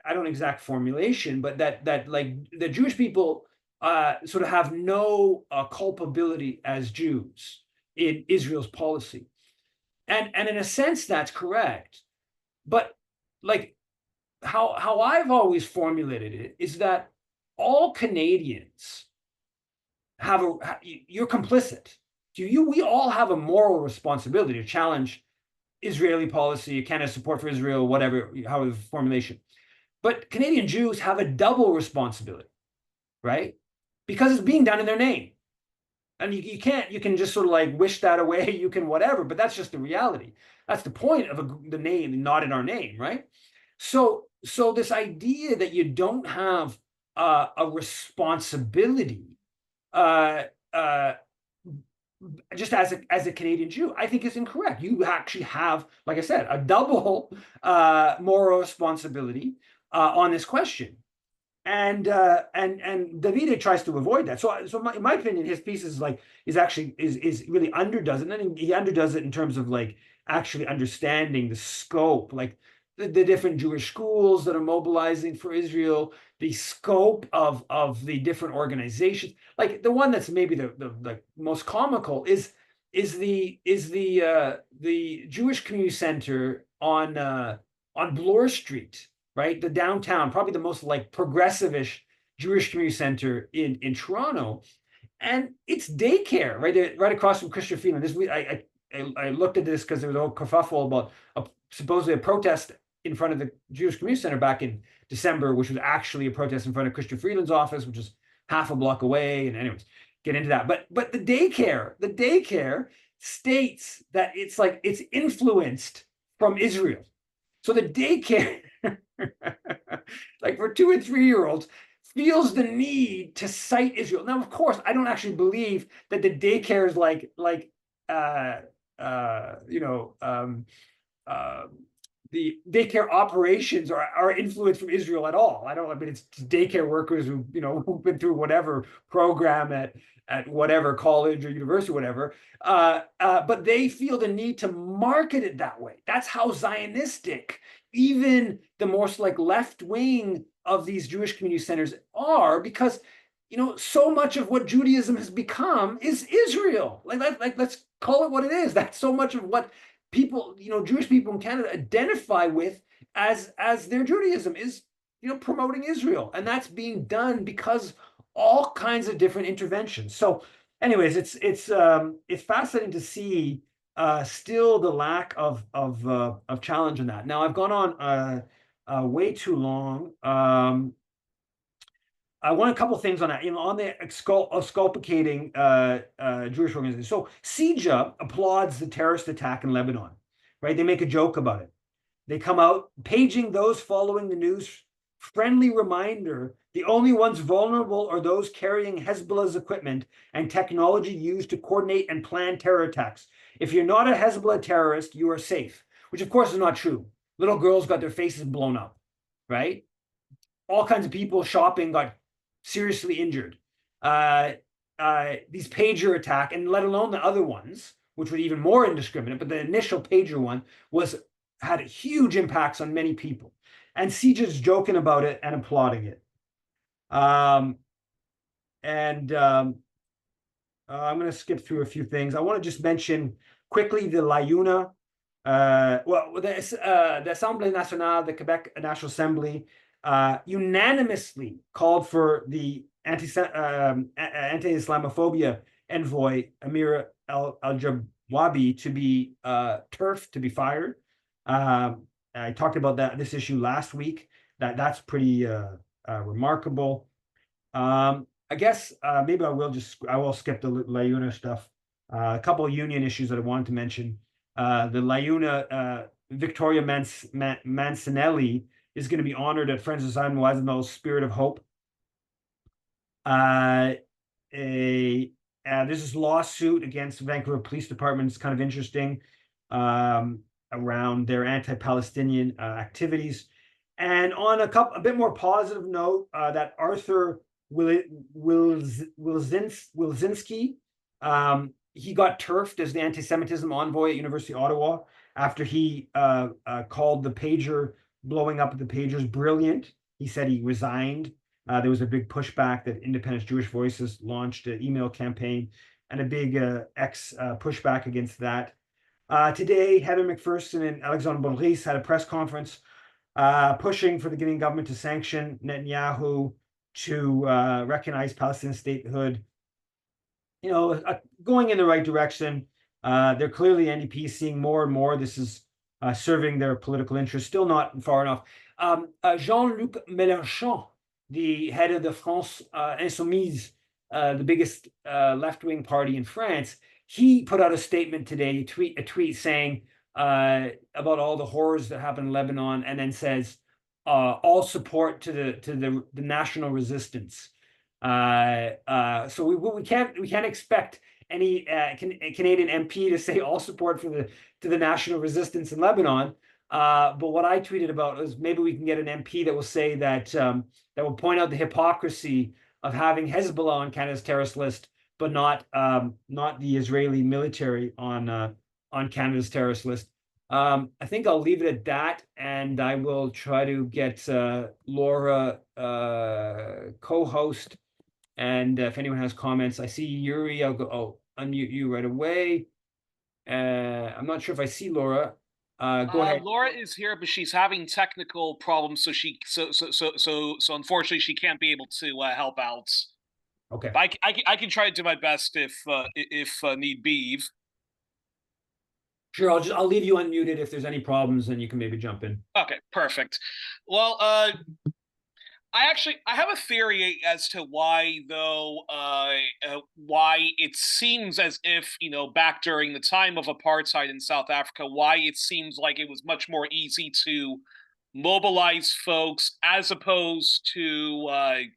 I don't know exact formulation, but that like the Jewish people sort of have no culpability as Jews in Israel's policy, and in a sense that's correct, but like how I've always formulated it is that all Canadians you're complicit. We all have a moral responsibility to challenge Israeli policy, Canada's support for Israel, whatever, however formulation. But Canadian Jews have a double responsibility, right? Because it's being done in their name. And you can just sort of like wish that away, you can whatever, but that's just the reality. That's the point of the name, not in our name, right? So this idea that you don't have a responsibility just as a Canadian Jew, I think is incorrect. You actually have, like I said, a double moral responsibility on this question, and Davide tries to avoid that. So in my opinion, his piece is really underdoes it, and he underdoes it in terms of like actually understanding the scope, like the different Jewish schools that are mobilizing for Israel, the scope of the different organizations. Like the one that's maybe the most comical is the Jewish Community Center on Bloor Street, right? The downtown, probably the most like progressive-ish Jewish community center in Toronto. And it's daycare right across from Christian Freeland. I looked at this because there was a whole kerfuffle about supposedly a protest in front of the Jewish Community Center back in December, which was actually a protest in front of Christian Freeland's office, which is half a block away. And anyways, get into that. But the daycare states that it's influenced from Israel. So the daycare, like for 2 and 3-year-olds, feels the need to cite Israel. Now, of course, I don't actually believe that the daycare is the daycare operations are influenced from Israel at all. I mean, it's daycare workers who've been through whatever program at whatever college or university, whatever. But they feel the need to market it that way. That's how Zionistic even the most like left wing of these Jewish community centers are, because so much of what Judaism has become is Israel. Let's call it what it is. That's so much of what people, Jewish people in Canada identify with as their Judaism is, promoting Israel. And that's being done because all kinds of different interventions. So anyways, it's fascinating to see still the lack of challenge in that. Now I've gone on way too long. I want a couple of things on that, on the exculpating Jewish organization. So CIJA applauds the terrorist attack in Lebanon, right? They make a joke about it. They come out paging those following the news. Friendly reminder, the only ones vulnerable are those carrying Hezbollah's equipment and technology used to coordinate and plan terror attacks. If you're not a Hezbollah terrorist, you are safe, which of course is not true. Little girls got their faces blown up, right? All kinds of people shopping got seriously injured. These pager attack, and let alone the other ones, which were even more indiscriminate, but the initial pager one had huge impacts on many people. And CIJA's joking about it and applauding it. I'm going to skip through a few things. I want to just mention quickly the LAIUNA. The Assemblée Nationale, the Quebec National Assembly, unanimously called for the anti-Islamophobia envoy Amir al-Jawabi to be turfed, to be fired. I talked about this issue last week. That's pretty remarkable. I guess maybe I will skip the LAIUNA stuff. A couple of union issues that I wanted to mention. The LAIUNA Victoria Mancinelli is going to be honored at Friends of Simon Wiesenthal Spirit of Hope. There's this lawsuit against the Vancouver Police Department. It's kind of interesting around their anti-Palestinian activities. And on a bit more positive note, that Arthur Wilczynski, he got turfed as the anti-Semitism envoy at University of Ottawa after he called the pager blowing up the pagers brilliant. He said he resigned. There was a big pushback that Independence Jewish Voices launched an email campaign and a big pushback against that. Today, Heather McPherson and Alexandre Boulris had a press conference pushing for the Guinean government to sanction Netanyahu, to recognize Palestinian statehood. Going in the right direction. They're clearly NDP seeing more and more this is serving their political interests, still not far enough. Jean-Luc Mélenchon, the head of the France Insoumise, the biggest left-wing party in France, he put out a statement today, a tweet saying about all the horrors that happen in Lebanon, and then says all support to the national resistance. So we can't expect any Canadian MP to say all support to the national resistance in Lebanon. But what I tweeted about was maybe we can get an MP that will say that will point out the hypocrisy of having Hezbollah on Canada's terrorist list, but not the Israeli military on Canada's terrorist list. I think I'll leave it at that, and I will try to get Laura co-host. And if anyone has comments, I see Yuri. I'll unmute you right away. I'm not sure if I see Laura. Go ahead. Laura is here, but she's having technical problems, so unfortunately she can't be able to help out. Okay. But I can try to do my best if need be. Eve. Sure, I'll leave you unmuted. If there's any problems, then you can maybe jump in. Okay, perfect. Well, I have a theory as to why though why it seems as if back during the time of apartheid in South Africa, why it seems like it was much more easy to mobilize folks as opposed to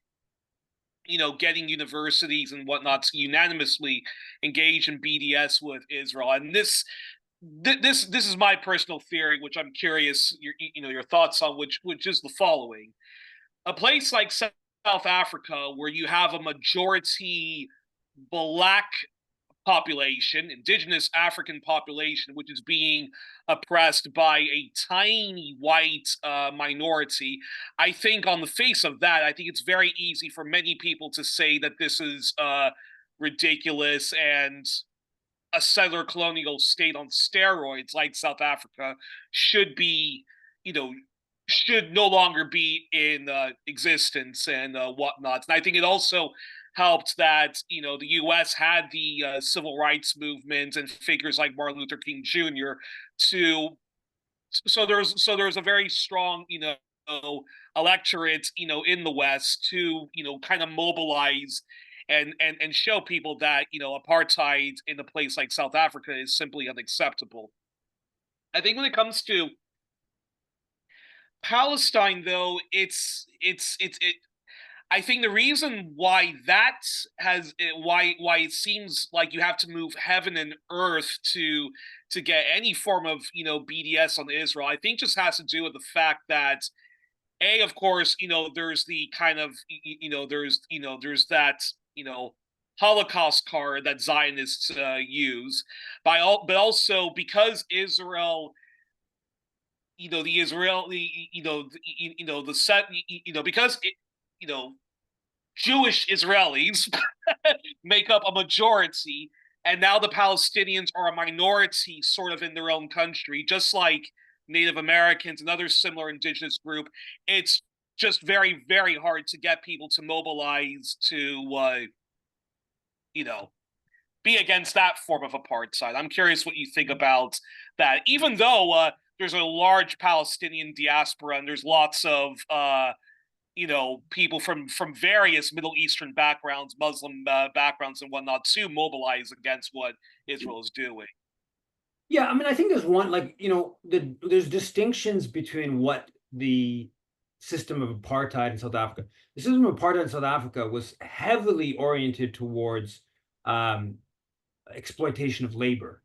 getting universities and whatnot to unanimously engage in BDS with Israel. And this is my personal theory, which I'm curious your thoughts on, which is the following: a place like South Africa, where you have a majority black population, indigenous African population, which is being oppressed by a tiny white minority. I think, on the face of that, I think it's very easy for many people to say that this is ridiculous, and a settler colonial state on steroids like South Africa should be, you know, should no longer be in existence and whatnot. And I think it also helped that the U.S. had the civil rights movement and figures like Martin Luther King Jr. to there's a very strong electorate in the West to kind of mobilize and show people that apartheid in a place like South Africa is simply unacceptable. I think when it comes to Palestine, though, it. I think the reason why that has why it seems like you have to move heaven and earth to get any form of BDS on Israel, I think just has to do with the fact that of course, there's the kind of there's that Holocaust card that Zionists use, but also because Israel the Israeli, the set, because Jewish Israelis make up a majority, and now the Palestinians are a minority, sort of in their own country, just like Native Americans and other similar indigenous group. It's just very, very hard to get people to mobilize to, be against that form of apartheid. I'm curious what you think about that. Even though there's a large Palestinian diaspora and there's lots of people from various Middle Eastern backgrounds, Muslim backgrounds, and whatnot to mobilize against what Israel is doing. Yeah, I mean, I think there's one, like, there's distinctions between what the system of apartheid in South Africa. The system of apartheid in South Africa was heavily oriented towards exploitation of labor,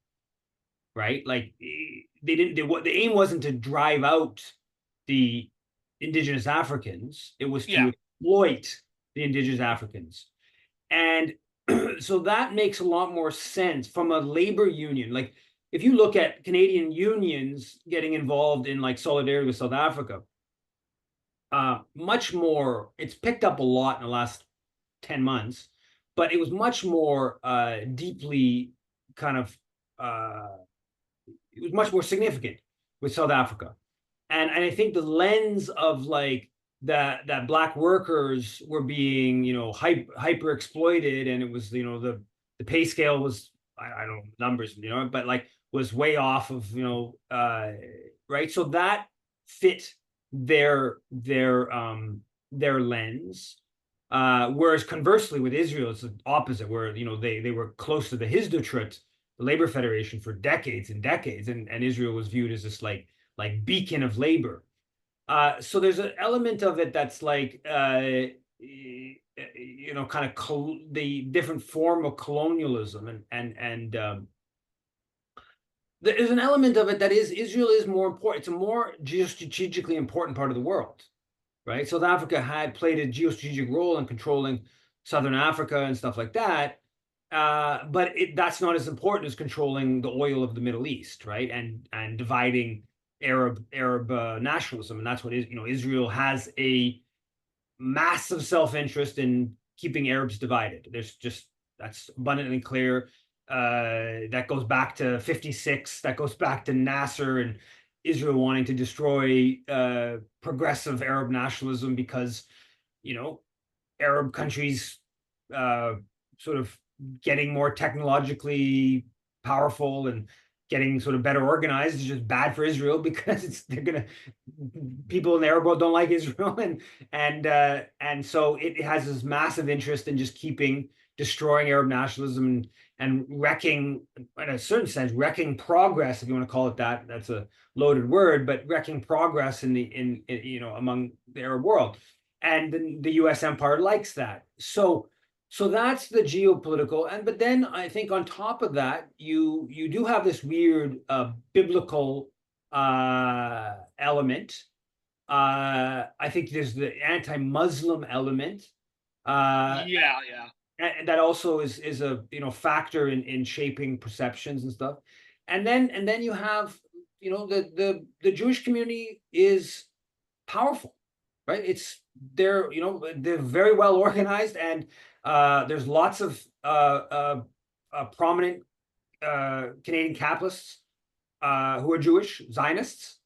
right? Like the aim wasn't to drive out the indigenous Africans, it was to exploit the indigenous Africans. And so that makes a lot more sense from a labor union. Like, if you look at Canadian unions getting involved in like solidarity with South Africa, much more, it's picked up a lot in the last 10 months, but it was much more deeply kind of, it was much more significant with South Africa. And I think the lens of like that black workers were being, hyper exploited, and it was, the pay scale was, I don't know numbers, but like was way off of, right. So that fit their lens. Whereas conversely with Israel, it's the opposite, where they were close to the Hizdutrut, the labor federation, for decades and decades, and Israel was viewed as this like beacon of labor. So there's an element of it that's like kind of the different form of colonialism, and there's an element of it that is Israel is more important. It's a more geostrategically important part of the world, right? South Africa had played a geostrategic role in controlling Southern Africa and stuff like that. But that's not as important as controlling the oil of the Middle East, right? And dividing Arab nationalism, and that's what is. Israel has a massive self-interest in keeping Arabs divided. That's abundantly clear. That goes back to 56. That goes back to Nasser, Israel wanting to destroy progressive Arab nationalism because, Arab countries sort of getting more technologically powerful and getting sort of better organized is just bad for Israel because they're gonna people in the Arab world don't like Israel and so it has this massive interest in just keeping destroying Arab nationalism and wrecking, in a certain sense, wrecking progress, if you want to call it that. That's a loaded word, but wrecking progress in among the Arab world. And the US empire likes that. So that's the geopolitical. But then I think on top of that, you do have this weird biblical element. I think there's the anti-Muslim element. Yeah, yeah. And that also is a factor in shaping perceptions and stuff. And then you have the Jewish community is powerful, right? They're very well organized, and there's lots of prominent Canadian capitalists who are Jewish Zionists.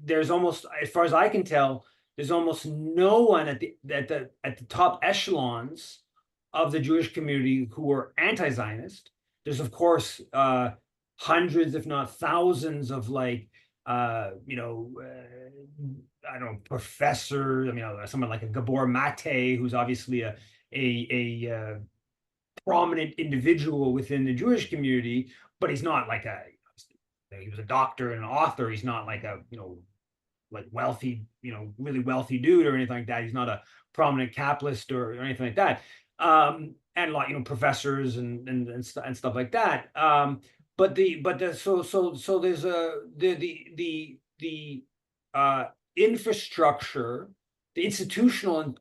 There's almost, as far as I can tell, there's almost no one at the top echelons of the Jewish community who are anti-Zionist. There's of course hundreds, if not thousands, of I don't know, professors. I mean, someone like a Gabor Mate, who's obviously a prominent individual within the Jewish community, but he's not like he was a doctor and an author. He's not like a like wealthy, really wealthy dude or anything like that. He's not a prominent capitalist or anything like that. And a lot, professors and stuff like that. So there's the infrastructure, the institutional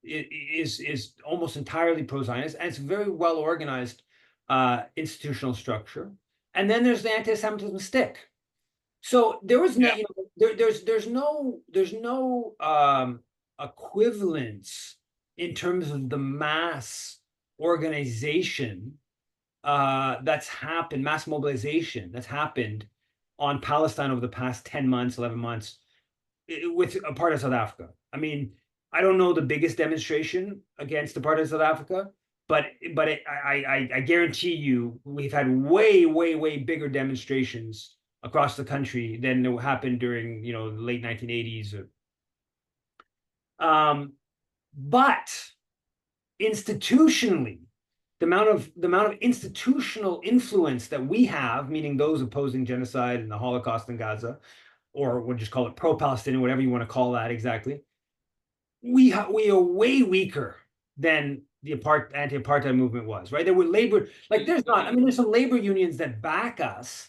is almost entirely pro-Zionist, and it's very well organized institutional structure. And then there's the anti-Semitism stick. So there was no, Yeah. there's no equivalence in terms of the mass organization that's happened, mass mobilization that's happened on Palestine over the past 10 months, 11 months, with apartheid South Africa. I mean, I don't know the biggest demonstration against apartheid South Africa, but I guarantee you we've had way, way, way bigger demonstrations across the country than happened during, the late 1980s. But institutionally, the amount of institutional influence that we have, meaning those opposing genocide and the Holocaust in Gaza, or we'll just call it pro-Palestinian, whatever you want to call that exactly, we are way weaker than the anti-apartheid movement was, right? There were labor, like there's some labor unions that back us,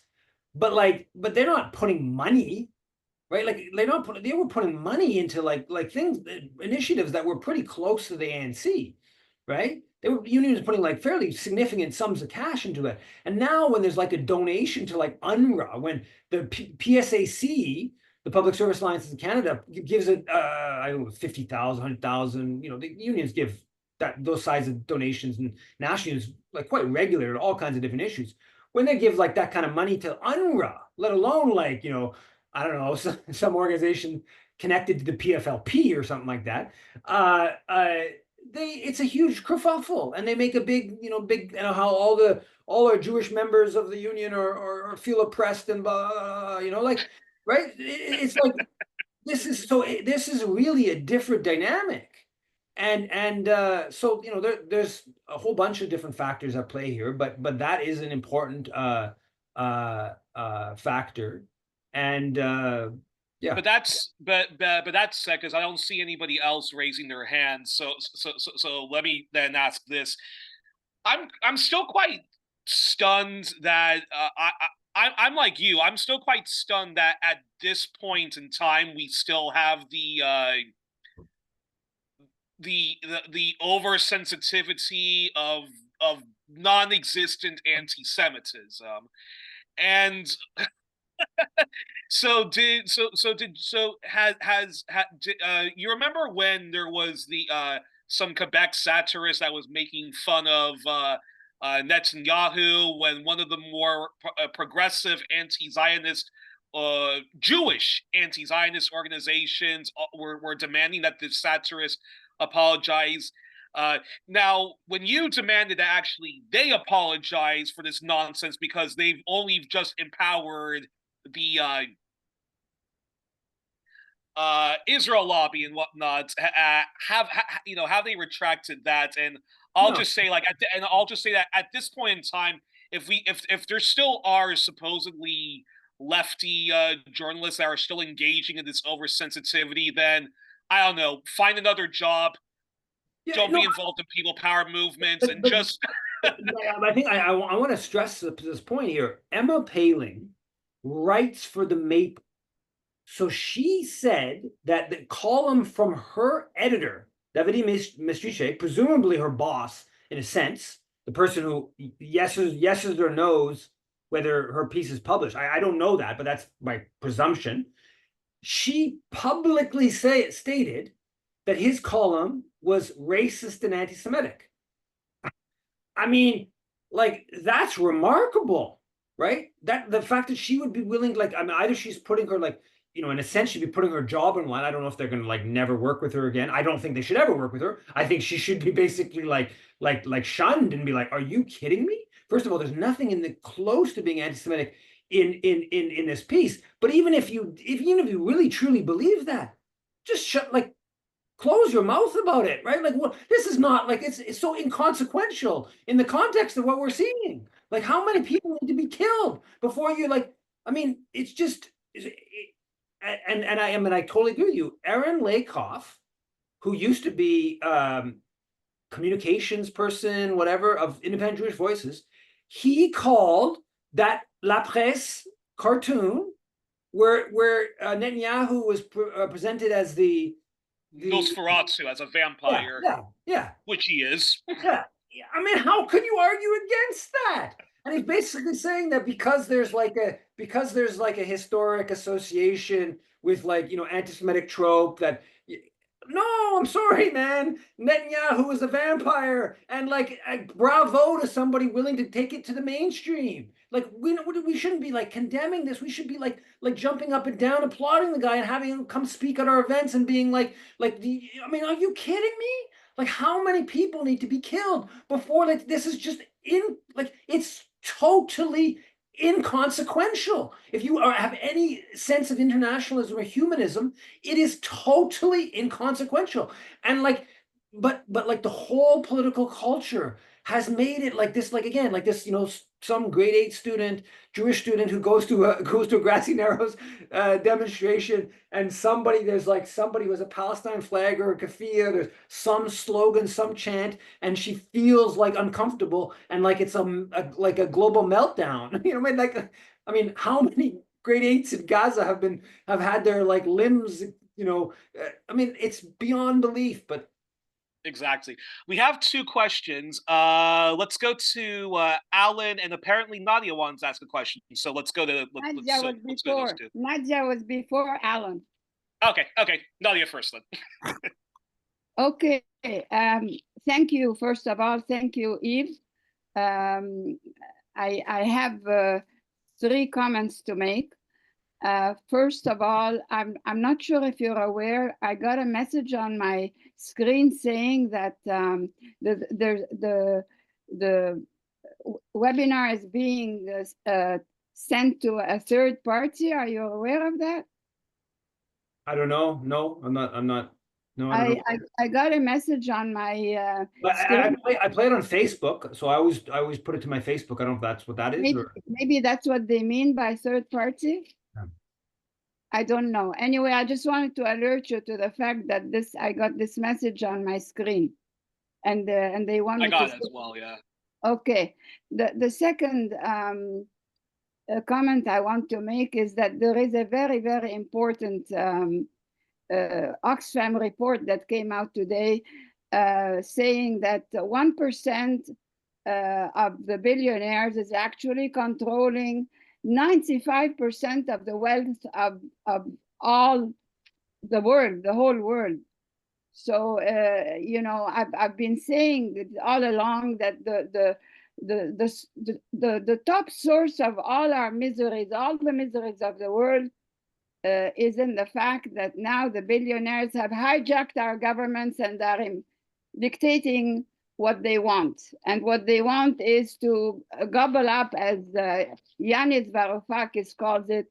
but they're not putting money, right? Like they were putting money into like things, initiatives that were pretty close to the ANC, right? Unions putting like fairly significant sums of cash into it. And now when there's like a donation to like UNRWA, when the PSAC, the Public Service Alliance in Canada, gives it I don't know, 50,000, 100,000, the unions give those size of donations, and national unions like quite regular to all kinds of different issues. When they give like that kind of money to UNRWA, let alone like, I don't know, some organization connected to the PFLP or something like that, it's a huge kerfuffle, and they make a big, how all our Jewish members of the union are feel oppressed and blah, like, right? It's like this is really a different dynamic, and so there's a whole bunch of different factors at play here, but that is an important factor, and yeah. But that's because I don't see anybody else raising their hands. So let me then ask this. I'm still quite stunned that I'm like you. I'm still quite stunned that at this point in time we still have the oversensitivity of non-existent anti-Semitism, and you remember when there was the some Quebec satirist that was making fun of Netanyahu, when one of the more progressive anti-Zionist, Jewish anti-Zionist organizations were demanding that the satirist apologize. Now, when you demanded that actually they apologize for this nonsense because they've only just empowered the Israel lobby and whatnot, have they retracted that? And I'll No. just say that at this point in time, if there still are supposedly lefty journalists that are still engaging in this oversensitivity, then I don't know, find another job. Yeah, Don't no, be involved in people power movements, and just I think I want to stress this point here. Emma Paling writes for the Maple. So she said that the column from her editor, Davide Mestrice, presumably her boss, in a sense, the person who yeses or knows whether her piece is published. I don't know that, but that's my presumption. She publicly stated that his column was racist and anti-Semitic. I mean, like, that's remarkable, right? That the fact that she would be willing, like, I mean, either she's putting her, like, in a sense, she'd be putting her job on line. I don't know if they're gonna like never work with her again. I don't think they should ever work with her. I think she should be basically like shunned and be like, are you kidding me? First of all, there's nothing in the close to being anti-Semitic in this piece. But even if you really truly believe that, just close your mouth about it, right? Like, what, this is not like, it's so inconsequential in the context of what we're seeing. Like, how many people need to be killed before you, like, I mean, it's just, I totally agree with you. Aaron Lakoff, who used to be communications person, whatever, of Independent Jewish Voices, he called that La Presse cartoon where Netanyahu was presented as the Nosferatu as a vampire, yeah, which he is. yeah. I mean, how could you argue against that? And he's basically saying that because there's like a historic association with, like, anti-Semitic trope, that no, I'm sorry, man. Netanyahu is a vampire, and like, bravo to somebody willing to take it to the mainstream. Like, we shouldn't be like condemning this. We should be like jumping up and down, applauding the guy, and having him come speak at our events and being like, I mean, are you kidding me? Like, how many people need to be killed before, like, this is just it's totally inconsequential. If you have any sense of internationalism or humanism, it is totally inconsequential. And like, but like, the whole political culture has made it like this, like, again, like this, some grade 8 student, Jewish student, who goes to a Grassy Narrows demonstration, and there's like somebody who has a Palestine flag or a keffiyeh, there's some slogan, some chant, and she feels like uncomfortable, and like it's like a global meltdown. I mean, how many grade 8s in Gaza have had their like limbs, I mean, it's beyond belief. But exactly. We have two questions. Let's go to Alan, and apparently Nadia wants to ask a question. So let's go to Nadia let's go to those two. Nadia was before Alan. Okay, Nadia first then. Okay. Thank you. First of all, thank you, Yves. I have 3 comments to make. First of all, I'm not sure if you're aware, I got a message on my screen saying that the webinar is being sent to a third party. Are you aware of that? I don't know. No, I'm not. No, I don't know. I got a message on my screen. I play it on Facebook, so I always put it to my Facebook. I don't know if that's what that is. Maybe that's what they mean by third party. Yeah. I don't know. Anyway, I just wanted to alert you to the fact that I got this message on my screen, and they want me to. I got it as well. Yeah. Okay. The second comment I want to make is that there is a very, very important Oxfam report that came out today saying that 1% of the billionaires is actually controlling 95% of the wealth of all the world, the whole world. So, I've been saying all along that the top source of all our miseries, all the miseries of the world, is in the fact that now the billionaires have hijacked our governments and are dictating what they want. And what they want is to gobble up, as Yanis Varoufakis calls it,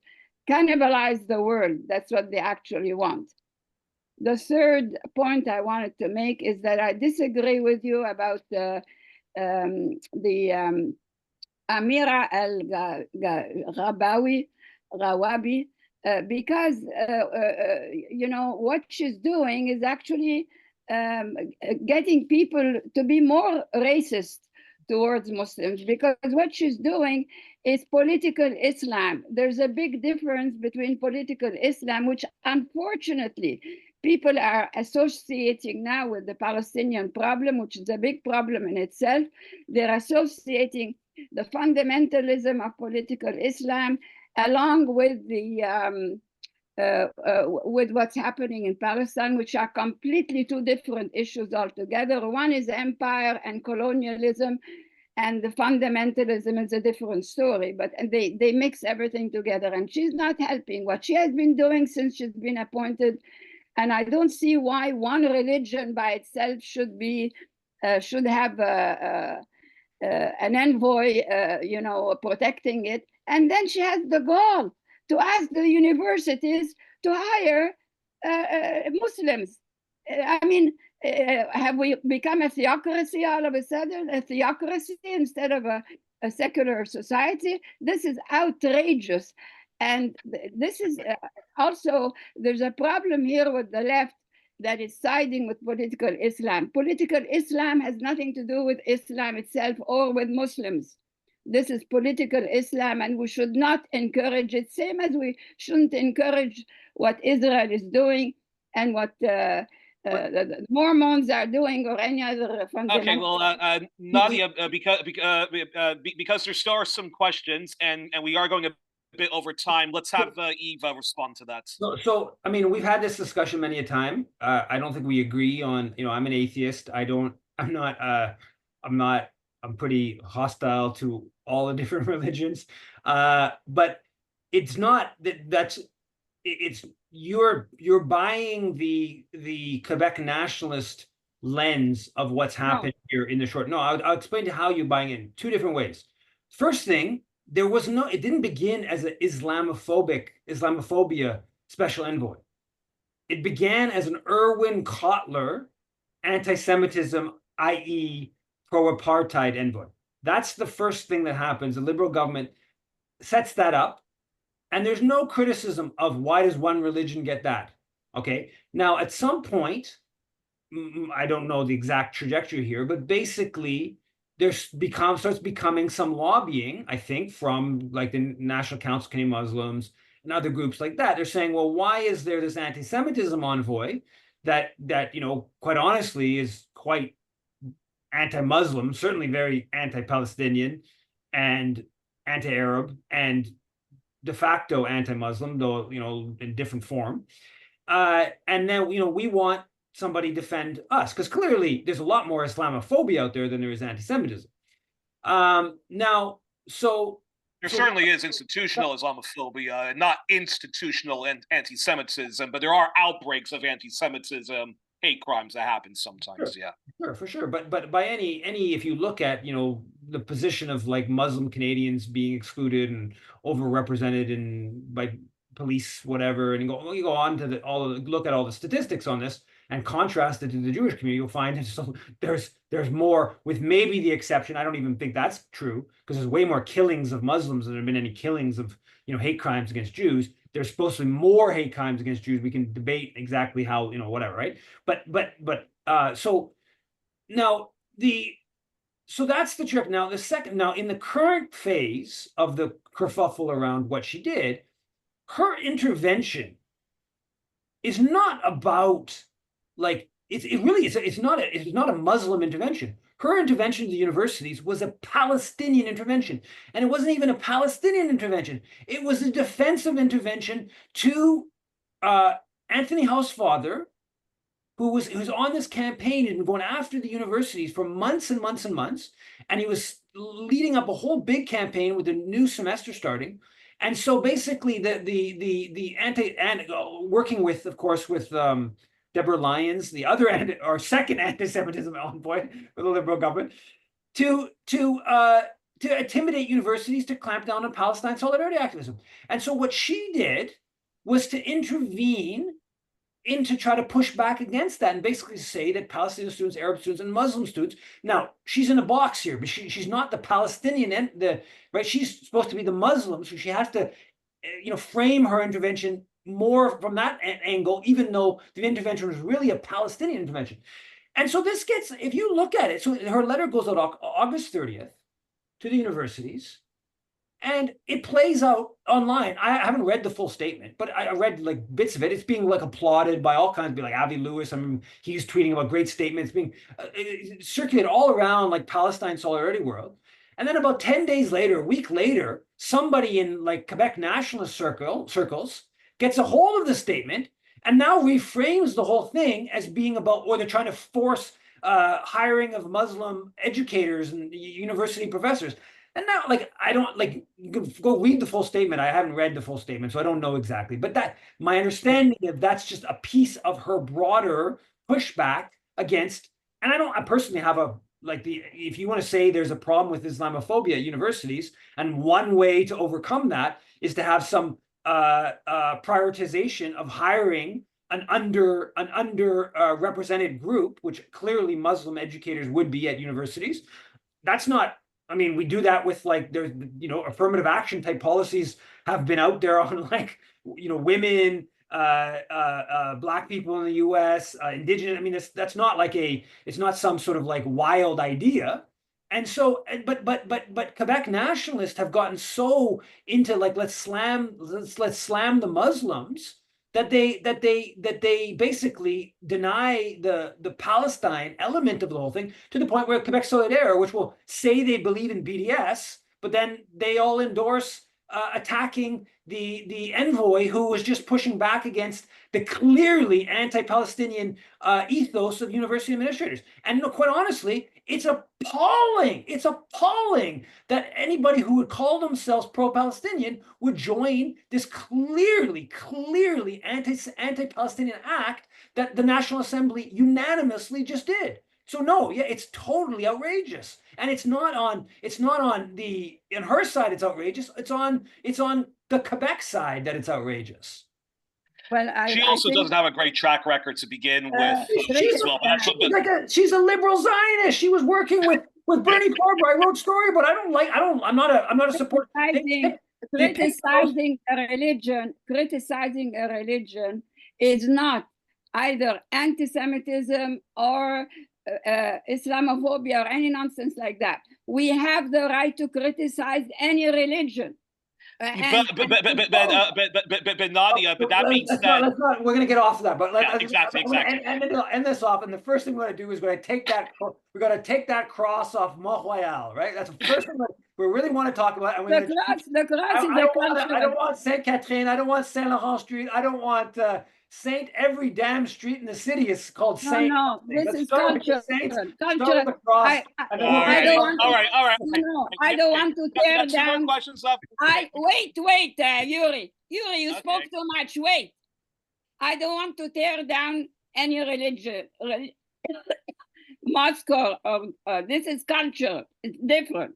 cannibalize the world. That's what they actually want. The third point I wanted to make is that I disagree with you about the Amira Rawabi, because you know what she's doing is actually getting people to be more racist towards Muslims, because what she's doing is political Islam. There's a big difference between political Islam, which unfortunately people are associating now with the Palestinian problem, which is a big problem in itself. They're associating the fundamentalism of political Islam along with the with what's happening in Palestine, which are completely two different issues altogether. One is empire and colonialism, and the fundamentalism is a different story, but they mix everything together, and she's not helping. What she has been doing since she's been appointed, and I don't see why one religion by itself should have an envoy, you know, protecting it. And then she has the gall to ask the universities to hire Muslims. I mean, have we become a theocracy all of a sudden? A theocracy instead of a secular society? This is outrageous. And this is also, there's a problem here with the left that is siding with political Islam. Political Islam has nothing to do with Islam itself or with Muslims. This is political Islam, and we should not encourage it, same as we shouldn't encourage what Israel is doing and what the Mormons are doing, or any other fundamental. Okay, well, Nadia, because there still are some questions, and we are going a bit over time, let's have Eva respond to that. So I mean, we've had this discussion many a time. I don't think we agree on, you know, I'm an atheist. I'm pretty hostile to all the different religions. But it's not it's you're buying the Quebec nationalist lens of what's happened here in the short. No, I'll explain to how you're buying it in two different ways. First thing, it didn't begin as an Islamophobia special envoy. It began as an Erwin Kotler anti-Semitism, i.e. pro-apartheid envoy. That's the first thing that happens. The Liberal government sets that up, and there's no criticism of why does one religion get that. Okay, now at some point, I don't know the exact trajectory here, but basically starts becoming some lobbying, I think, from like the National Council of Canadian Muslims and other groups like that. They're saying, well, why is there this anti-Semitism envoy that you know, quite honestly, is quite anti-Muslim, certainly very anti-Palestinian and anti-Arab and de facto anti-Muslim, though, you know, in different form. And then, you know, we want somebody defend us, because clearly there's a lot more Islamophobia out there than there is anti-Semitism. Now, there certainly is institutional Islamophobia, not institutional anti-Semitism, but there are outbreaks of anti-Semitism, hate crimes that happen sometimes. Sure. Yeah, sure, for sure. But by any, if you look at, you know, the position of like Muslim Canadians being excluded and overrepresented by police, whatever, and you go on to look at all the statistics on this and contrast it to the Jewish community, you'll find there's more, with maybe the exception, I don't even think that's true, because there's way more killings of Muslims than there have been any killings of, you know, hate crimes against Jews. There's supposed to be more hate crimes against Jews. We can debate exactly how, you know, whatever, right? So that's the trip. Now, in the current phase of the kerfuffle around what she did, her intervention is not about, like, it's not a Muslim intervention. Her intervention to the universities was a Palestinian intervention. And it wasn't even a Palestinian intervention. It was a defensive intervention to Anthony Housefather, who's on this campaign and going after the universities for months and months and months, and he was leading up a whole big campaign with the new semester starting. And so basically the working with, of course, with Deborah Lyons, the other or second anti-Semitism envoy for the Liberal government, to intimidate universities to clamp down on Palestine solidarity activism. And so what she did was to intervene to try to push back against that and basically say that Palestinian students, Arab students, and Muslim students. Now she's in a box here, but she's not the Palestinian right. She's supposed to be the Muslim, so she has to, frame her intervention more from that angle, even though the intervention was really a Palestinian intervention. And so this gets, if you look at it, so her letter goes out August 30th to the universities. And it plays out online. I haven't read the full statement, but I read like bits of it. It's being like applauded by all kinds of people, like Avi Lewis. I mean, he's tweeting about great statements being circulated all around like Palestine solidarity world. And then about 10 days later, a week later, somebody in like Quebec nationalist circles gets a hold of the statement and now reframes the whole thing as being about, or they're trying to force hiring of Muslim educators and university professors. And now, like, I don't like go read the full statement. I haven't read the full statement, so I don't know exactly. But that my understanding of that's just a piece of her broader pushback against. And I personally have if you want to say there's a problem with Islamophobia at universities, and one way to overcome that is to have some prioritization of hiring an represented group, which clearly Muslim educators would be at universities. That's not. I mean, we do that with like there's affirmative action type policies have been out there on like women, black people in the U.S., indigenous. I mean, that's not like it's not some sort of like wild idea. And so, but Quebec nationalists have gotten so into like let's slam the Muslims that they basically deny the Palestine element of the whole thing to the point where Quebec Solidaire, which will say they believe in BDS, but then they all endorse attacking the envoy who was just pushing back against the clearly anti-Palestinian ethos of university administrators. And quite honestly, it's appalling. It's appalling that anybody who would call themselves pro-Palestinian would join this clearly anti-Palestinian act that the National Assembly unanimously just did. So no, yeah, it's totally outrageous. And it's not on her side it's outrageous. It's on the Quebec side that it's outrageous. Well, she also doesn't have a great track record to begin with. She's a liberal Zionist. She was working with Bernie Farber. I wrote story, but I'm not a support. Criticizing a religion is not either anti-Semitism or Islamophobia or any nonsense like that. We have the right to criticize any religion. But Nadia, but that means that we're going to get off of that. But exactly. End this off, and the first thing we're going to do is we're going to take that cross off Mont Royal, right? That's the first thing we really want to talk about. And the cross I don't want Saint Catherine. I don't want Saint Laurent Street. I don't want Saint. Every damn street in the city is called Saint. No, this is culture. Culture. All right. No, I don't want to tear down. Questions left. Wait, Yuri, you spoke too much. Wait, I don't want to tear down any religion. Moscow, this is culture. It's different.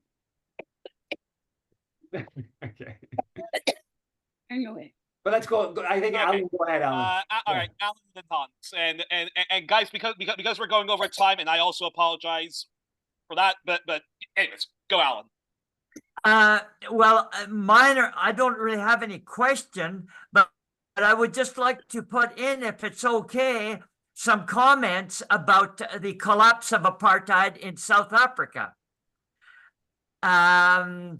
Okay. Anyway. But let's go. I think Alan, go ahead, Alan. All right, Alan the Tons. And guys, because we're going over time, and I also apologize for that. But anyways, go, Alan. Well, mine I don't really have any question, but I would just like to put in, if it's okay, some comments about the collapse of apartheid in South Africa. I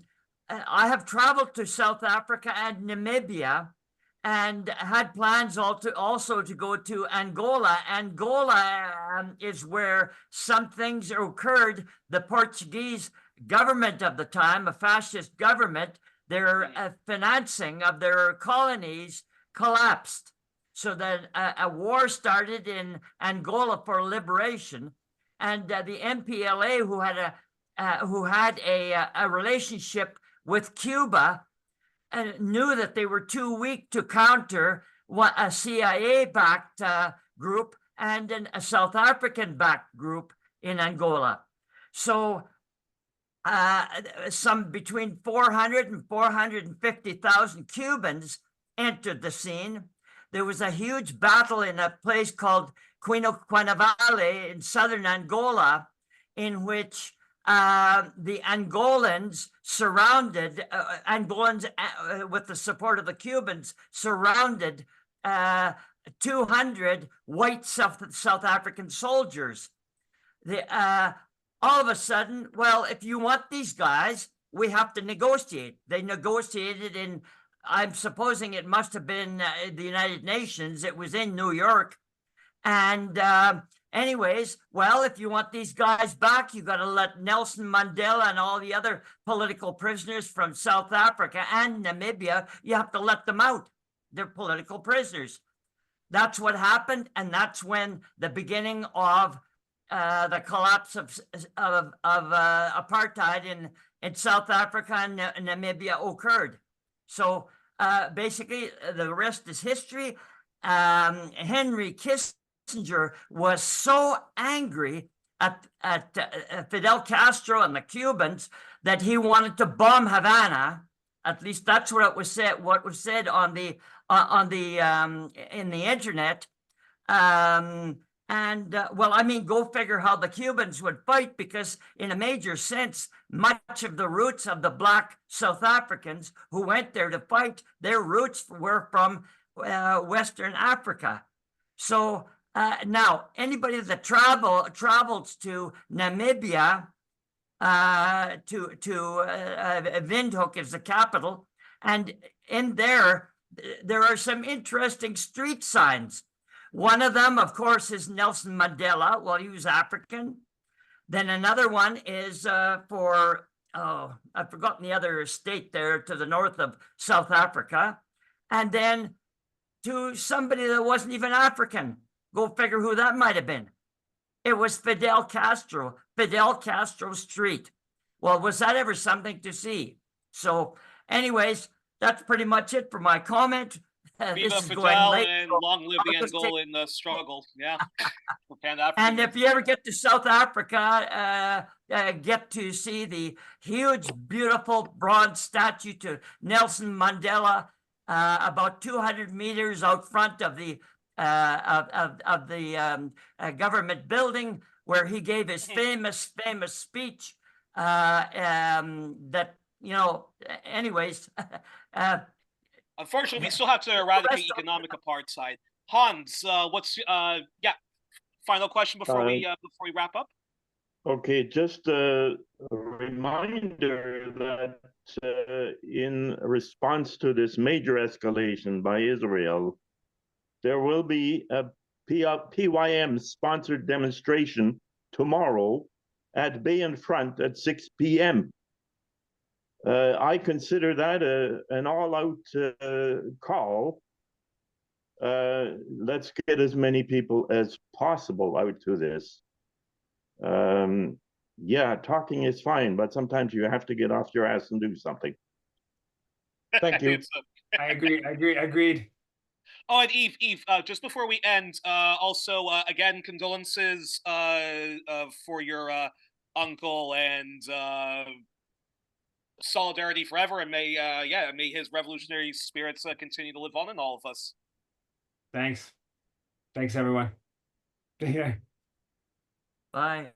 have traveled to South Africa and Namibia, and had plans also to go to Angola. Angola is where some things occurred. The Portuguese government of the time, a fascist government, their financing of their colonies collapsed. So that a war started in Angola for liberation, and the MPLA, who had a relationship with Cuba, and knew that they were too weak to counter a CIA-backed group and a South African-backed group in Angola. So some between 400 and 450,000 Cubans entered the scene. There was a huge battle in a place called Quinaquinavale in southern Angola, in which the Angolans surrounded, with the support of the Cubans, surrounded 200 white South African soldiers. All of a sudden, well, if you want these guys, we have to negotiate. They negotiated in, I'm supposing it must have been the United Nations. It was in New York. And anyways, well, if you want these guys back, you got to let Nelson Mandela and all the other political prisoners from South Africa and Namibia, you have to let them out. They're political prisoners. That's what happened. And that's when the beginning of the collapse of apartheid in South Africa and Namibia occurred. So basically, the rest is history. Henry Kissinger was so angry at Fidel Castro and the Cubans that he wanted to bomb Havana. At least that's what it was said. What was said on the in the internet. Well, I mean, go figure how the Cubans would fight, because in a major sense, much of the roots of the Black South Africans who went there to fight, their roots were from Western Africa. So now anybody that travels to Namibia, Windhoek is the capital, and in there are some interesting street signs. One of them, of course, is Nelson Mandela. Well, he was African. Then another one is for, I've forgotten the other state there to the north of South Africa. And then to somebody that wasn't even African. Go figure who that might have been. It was Fidel Castro Street. Well, was that ever something to see? So anyways, that's pretty much it for my comment. Viva Fidel and long live the Angolan struggle. Yeah. And if you ever get to South Africa, get to see the huge, beautiful bronze statue to Nelson Mandela, about 200 meters out front of the government building, where he gave his famous speech. That, you know, anyways. Unfortunately, we still have to eradicate economic apartheid. Hans, what's final question before we wrap up? Okay, just a reminder that in response to this major escalation by Israel, there will be a PYM sponsored demonstration tomorrow at Bay and Front at 6 p.m. I consider that an all-out call. Let's get as many people as possible out to this. Yeah, talking is fine, but sometimes you have to get off your ass and do something. Thank you. I agree. Agreed. Oh, and Eve, just before we end, also, again, condolences for your uncle, and solidarity forever, and may his revolutionary spirits continue to live on in all of us. Thanks everyone. Bye.